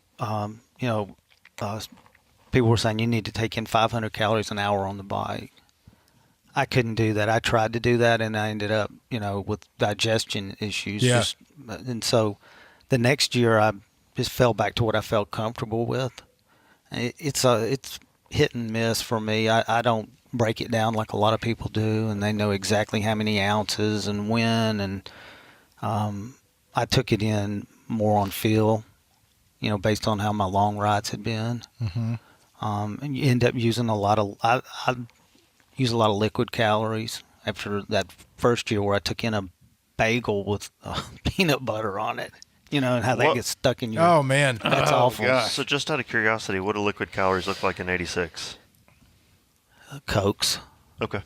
People were saying you need to take in 500 calories an hour on the bike. I couldn't do that. I tried to do that, and I ended up, with digestion issues. Yeah. And so the next year, I just fell back to what I felt comfortable with. It's hit and miss for me. I don't break it down like a lot of people do, and they know exactly how many ounces and when. And I took it in more on feel, based on how my long rides had been. Mm-hmm. And you end up using I use a lot of liquid calories after that first year where I took in a bagel with peanut butter on it, and how that gets stuck in your. Oh, man. That's awful. gosh. So just out of curiosity, what do liquid calories look like in 86? Cokes. Okay.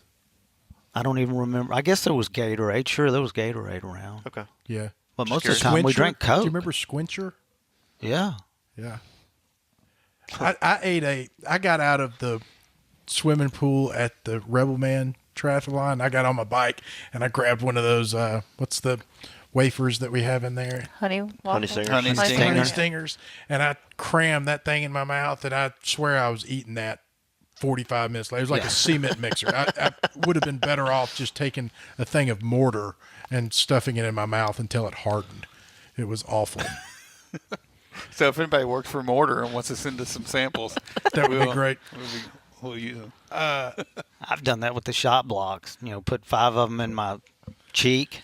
I don't even remember. I guess there was Gatorade. Sure, there was Gatorade around. Okay. Yeah. But Just most of the curious. time we Squincher? drank Coke. Do you remember Squincher? Yeah. Yeah. I got out of the swimming pool at the Rebel Man triathlon. I got on my bike and I grabbed one of those, what's the wafers that we have in there? Honey stingers. Honey Honey stinger. stingers. And I crammed that thing in my mouth, and I swear I was eating that 45 minutes later. It was like a cement mixer. I would have been better off just taking a thing of mortar and stuffing it in my mouth until it hardened. It was awful. So if anybody works for Mortar and wants to send us some samples, That would be great. We'll use them. I've done that with the shot blocks. Put 5 of them in my cheek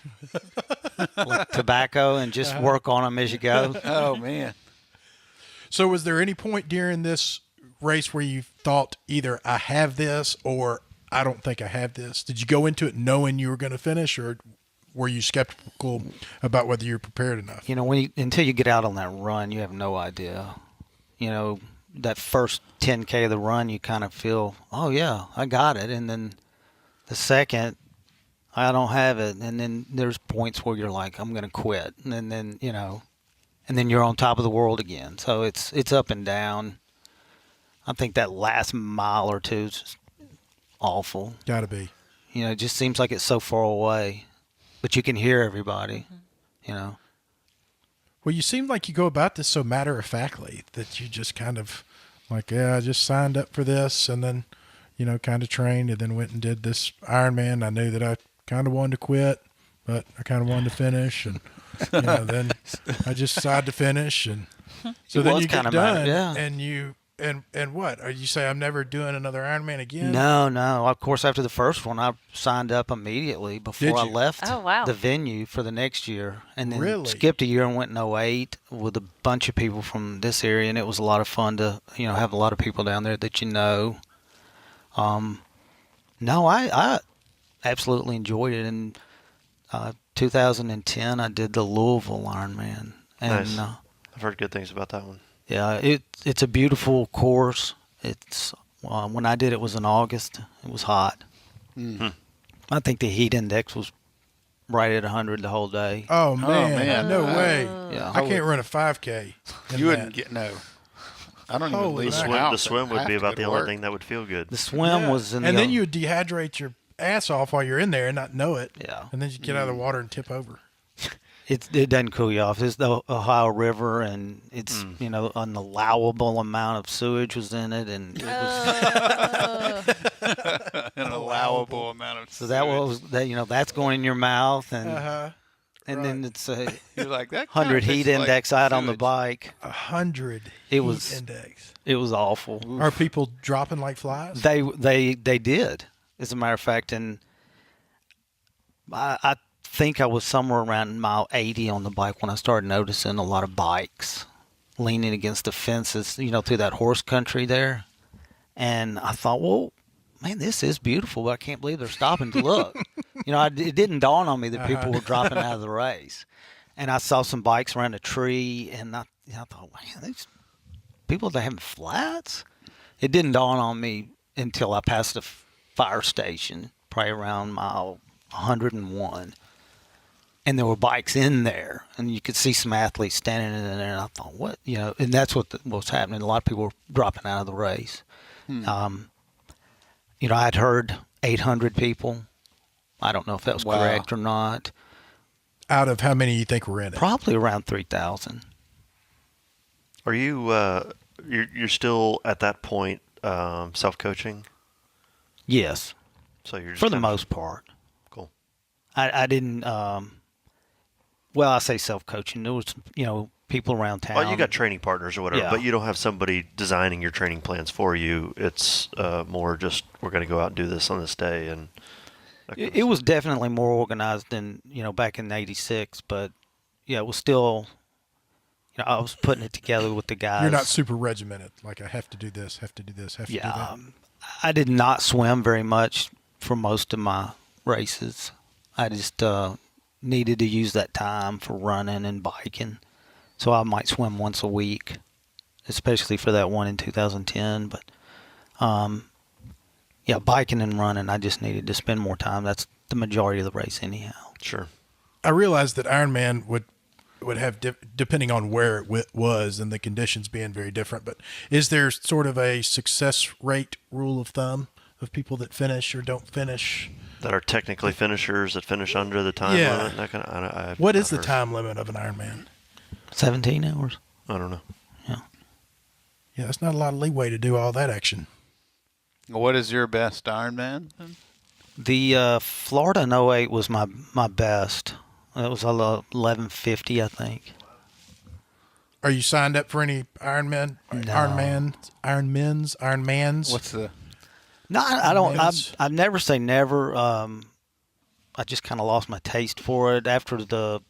with tobacco and just work on them as you go. Oh, man. So was there any point during this race where you thought either I have this or I don't think I have this? Did you go into it knowing you were going to finish, or were you skeptical about whether you're prepared enough? Until you get out on that run, you have no idea. That first 10K of the run, you kind of feel, oh, yeah, I got it. And then the second, I don't have it. And then there's points where you're like, I'm going to quit. And then, and then you're on top of the world again. So it's up and down. I think that last mile or two is just awful. Gotta be. It just seems like it's so far away. But you can hear everybody, Well, you seem like you go about this so matter-of-factly that you just kind of like, yeah, I just signed up for this and then, kind of trained and then went and did this Ironman. I knew that I kind of wanted to quit, but I kind of wanted to finish. And, then I just decided to finish. And so then you get done and and what? Or you say, I'm never doing another Ironman again? No. Of course, after the first one, I signed up immediately before I left the venue for the next year. And then skipped a year and went in 2008 with a bunch of people from this area. And it was a lot of fun to, have a lot of people down there that I absolutely enjoyed it. In 2010, I did the Louisville Ironman. And, nice. I've heard good things about that one. Yeah, it's a beautiful course. It's when I did it was in August. It was hot. Mm-hmm. I think the heat index was right at 100 the whole day. Oh man. No way. Yeah, I can't run a 5K. You wouldn't get I don't even leave the swim would be about the only thing that would feel good. The swim was in and then you would dehydrate your ass off while you're in there and not know it. Yeah. And then you get out of the water and tip over. It doesn't cool you off. It's the Ohio River, and it's an allowable amount of sewage was in it, and it was an allowable amount of. So that was that. That's going in your mouth, and then it's a you're like that 100 heat index out on the sewage. bike. 100 It was index. It was awful. Oof. Are people dropping like flies? They did, as a matter of fact, and I think I was somewhere around mile 80 on the bike when I started noticing a lot of bikes leaning against the fences, through that horse country there. And I thought, well, man, this is beautiful, but I can't believe they're stopping to look. It didn't dawn on me that people were dropping out of the race. And I saw some bikes around a tree, and I thought, man, these people, they having flats? It didn't dawn on me until I passed a fire station, probably around mile 101. And there were bikes in there, and you could see some athletes standing in there. And I thought, what, and that's what was happening. A lot of people were dropping out of the race. I'd heard 800 people. I don't know if that was correct or not. Out of how many you think were in it? Probably around 3,000. Are you you're still at that point self-coaching? Yes. So you're just for the most part. Cool. I didn't. Well, I say self-coaching. There was, people around town. Well, you got training partners or whatever, Yeah. but you don't have somebody designing your training plans for you. It's more just, we're going to go out and do this on this day. And it was definitely more organized than, back in '86, but yeah, it was still, I was putting it together with the guys. You're not super regimented. Like, I have to do this, have to do this, have to do that. I did not swim very much for most of my races. I just needed to use that time for running and biking. So I might swim once a week, especially for that one in 2010. But, biking and running, I just needed to spend more time. That's the majority of the race anyhow. Sure. I realized that Ironman would have, depending on where it was and the conditions being very different, but is there sort of a success rate rule of thumb of people that finish or don't finish? That are technically finishers that finish under the time limit? That kind of, what is the time limit of an Ironman? 17 hours. I don't know. Yeah. Yeah, that's not a lot of leeway to do all that action. What is your best Ironman? The Florida in 08 was my best. It was 11:50, I think. Are you signed up for any Ironmans? What's the? No, I don't. Men's? I never say never. I just kind of lost my taste for it after the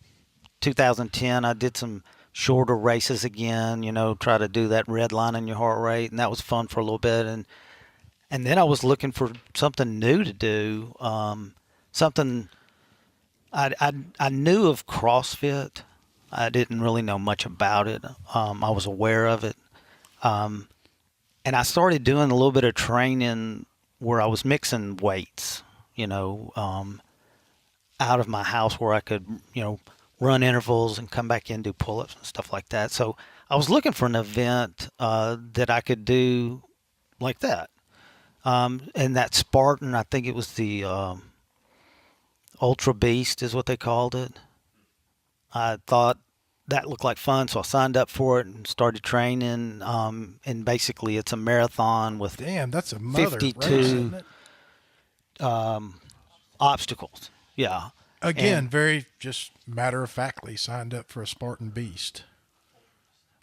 2010. I did some shorter races again. Try to do that red line in your heart rate, and that was fun for a little bit. And then I was looking for something new to do. Something I knew of CrossFit. I didn't really know much about it. I was aware of it. And I started doing a little bit of training where I was mixing weights, out of my house where I could, run intervals and come back in, do pull-ups and stuff like that. So I was looking for an event that I could do like that. And that Spartan, I think it was the Ultra Beast is what they called it. I thought that looked like fun, so I signed up for it and started training. And basically, it's a marathon with Damn, that's a mother 52 race, isn't it? obstacles. Yeah. Again, very just matter-of-factly signed up for a Spartan Beast.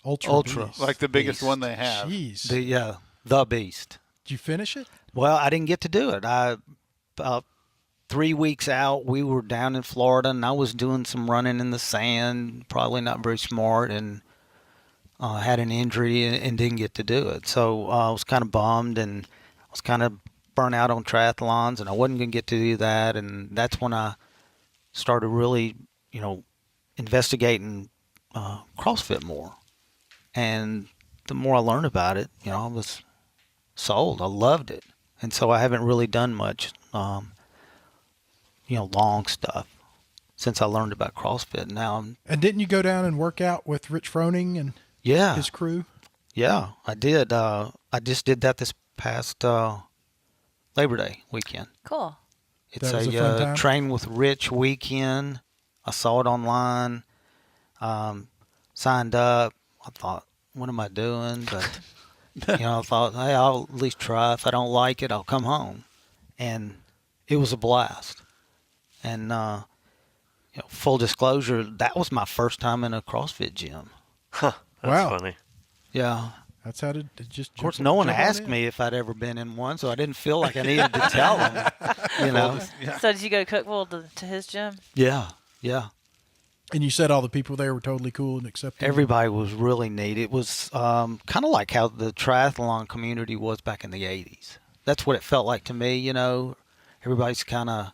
Ultra Beast. Like the biggest Beast. one they have. Jeez. The Beast. Did you finish it? Well, I didn't get to do it. About 3 weeks out, we were down in Florida, and I was doing some running in the sand, probably not very smart, and had an injury and didn't get to do it. So I was kind of bummed, and I was kind of burnt out on triathlons, and I wasn't going to get to do that. And that's when I started really, investigating CrossFit more. And the more I learned about it, I was sold. I loved it. And so I haven't really done much, long stuff since I learned about CrossFit. Now And didn't you go down and work out with Rich Froning and his crew? Yeah, I did. I just did that this past Labor Day weekend. Cool. It's That was a fun time? Train with Rich weekend. I saw it online, signed up. I thought, what am I doing? But, I thought, hey, I'll at least try. If I don't like it, I'll come home. And it was a blast. And, full disclosure, that was my first time in a CrossFit gym. That's Wow. funny. Yeah. That's how to just. Of course, no one asked me if I'd ever been in one, so I didn't feel like I needed to tell them. So did you go to Cookeville to his gym? Yeah. And you said all the people there were totally cool and accepting. Everybody was really neat. It was kind of like how the triathlon community was back in the 80s. That's what it felt like to me, Everybody's kind of,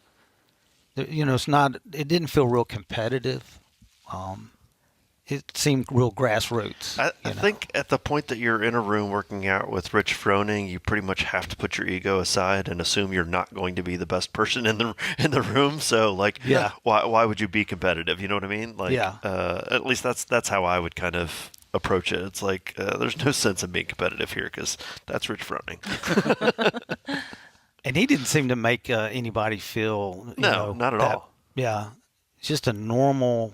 it didn't feel real competitive. It seemed real grassroots. I think at the point that you're in a room working out with Rich Froning, you pretty much have to put your ego aside and assume you're not going to be the best person in the room. So why would you be competitive? You know what I mean? At least that's how I would kind of approach it. It's like there's no sense in being competitive here because that's Rich Froning. And he didn't seem to make anybody feel not at all. Yeah, just a normal,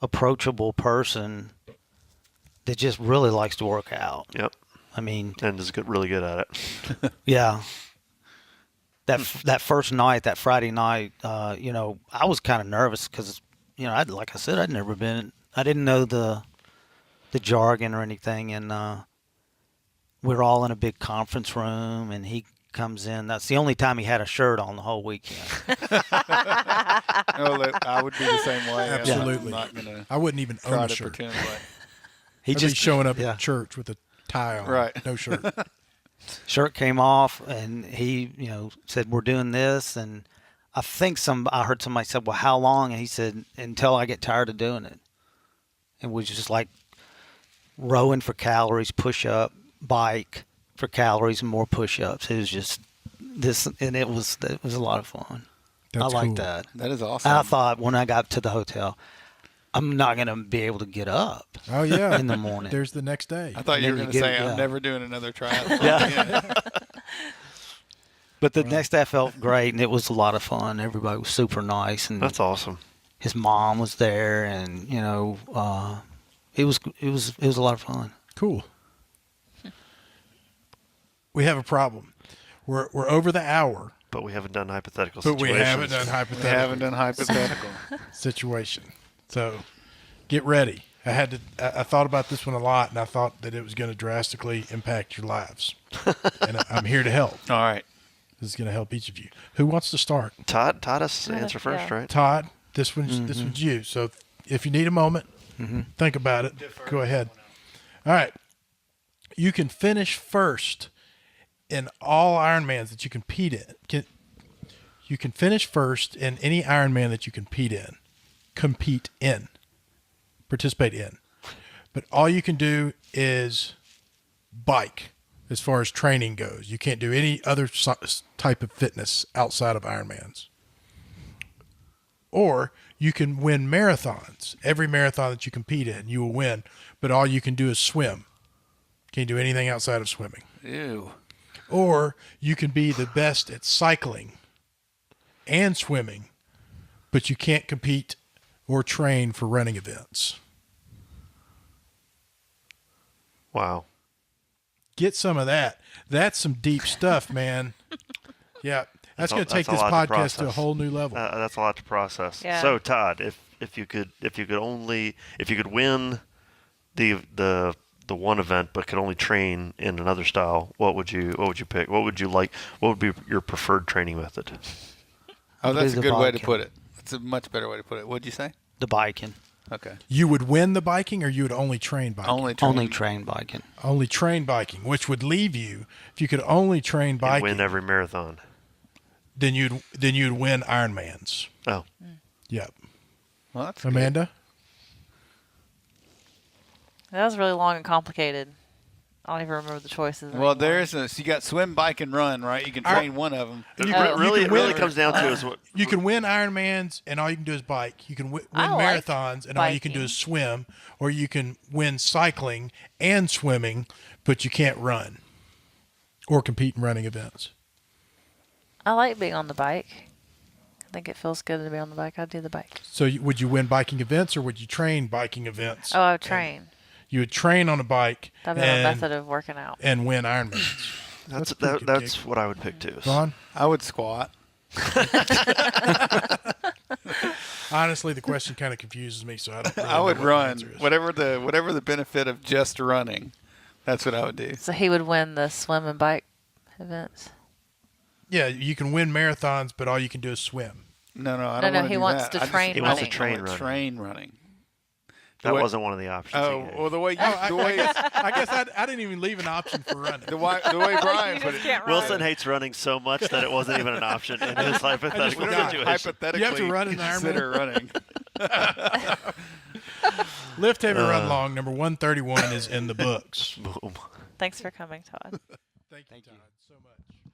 approachable person that just really likes to work out. Yep. I mean, and is really good at it. Yeah. That first night, that Friday night, I was kind of nervous because, like I said, I didn't know the jargon or anything, and we're all in a big conference room, and he comes in. That's the only time he had a shirt on the whole weekend. I would be the same way. Absolutely. I'm not gonna I wouldn't even own try a to shirt. pretend like. I'd be showing up yeah. at church with a tie on, Right. no shirt. Shirt came off, and he, said, we're doing this. And I think I heard somebody said, well, how long? And he said, until I get tired of doing it. And we just like rowing for calories, push up, bike for calories, and more push-ups. It was just this, and it was a lot of fun. That's I like cool. that. That is awesome. I thought when I got to the hotel, I'm not going to be able to get up Oh yeah, in the morning. There's the next day. I thought you were then going you to get- say, yeah. I'm never doing another triathlon Yeah. again. But the next day I felt great, and it was a lot of fun. Everybody was super nice, and That's awesome. his mom was there, and it was a lot of fun. Cool. We have a problem. We're over the hour, But we haven't done hypothetical but we situations. haven't done We hypothetical haven't done hypothetical. situation. So get ready. I thought about this one a lot, and I thought that it was going to drastically impact your lives. And I'm here to help. All right. This is going to help each of you. Who wants to start? Todd has to answer first, yeah. right? Todd, this one's you. So if you need a moment, think about it. Go ahead. All right. You can finish first in all Ironmans that you compete in. You can finish first in any Ironman that you compete in, participate in. But all you can do is bike as far as training goes. You can't do any other type of fitness outside of Ironmans. Or you can win marathons. Every marathon that you compete in, you will win. But all you can do is swim. Can't do anything outside of swimming. Ew. Or you can be the best at cycling and swimming, but you can't compete or train for running events. Wow. Get some of that. That's some deep stuff, man. Yeah. That's going to take that's this a lot to podcast to a process. whole new level. That's a lot to process. Yeah. So Todd, if you could win the one event but could only train in another style, what would you pick? What would you like? What would be your preferred training method? Oh, that's Do a the good way to biking. put it. That's a much better way to put it. What'd you say? The biking. Okay. You would win the biking, or you would only train biking? Only train biking. Only train biking, which would leave you, if you could only train You'd biking, win every marathon. then you'd win Ironmans. Oh, Yep. Well, that's good. Amanda? That was really long and complicated. I don't even remember the choices. Well, anymore. so you got swim, bike, and run, right? You can train one of them. it You really can really win- comes down to is what You can win Ironmans, and all you can do is bike. You can win I like marathons, and all you can do biking. is swim. Or you can win cycling and swimming, but you can't run or compete in running events. I like being on the bike. I think it feels good to be on the bike. I'd do the bike. So would you win biking events, or would you train biking events? Oh, I would train. You would train on a bike That'd be my method of working out. and win Ironmans. that's a pretty good that's gig. what I would pick too. Ron? I would squat. Honestly, the question kind of confuses me, so I don't really I would know what the run. answer is. Whatever the benefit of just running. That's what I would do. So he would win the swim and bike events. Yeah, you can win marathons, but all you can do is swim. No, I No, don't no, wanna he do wants that. to I just- train He wants to running. train I want running. train running. That way- wasn't one of the options. he Oh, gave. well, the way I guess I didn't even leave an option for running. the way Brian You put just it. can't run. Wilson hates running so much that it wasn't even an option in his hypothetical We forgot. don't situation. hypothetically You have to run an consider running. Lift Heavy Run Long, number 131 is in the books. Boom. Thanks for coming, Todd. Thank you, Todd, so much.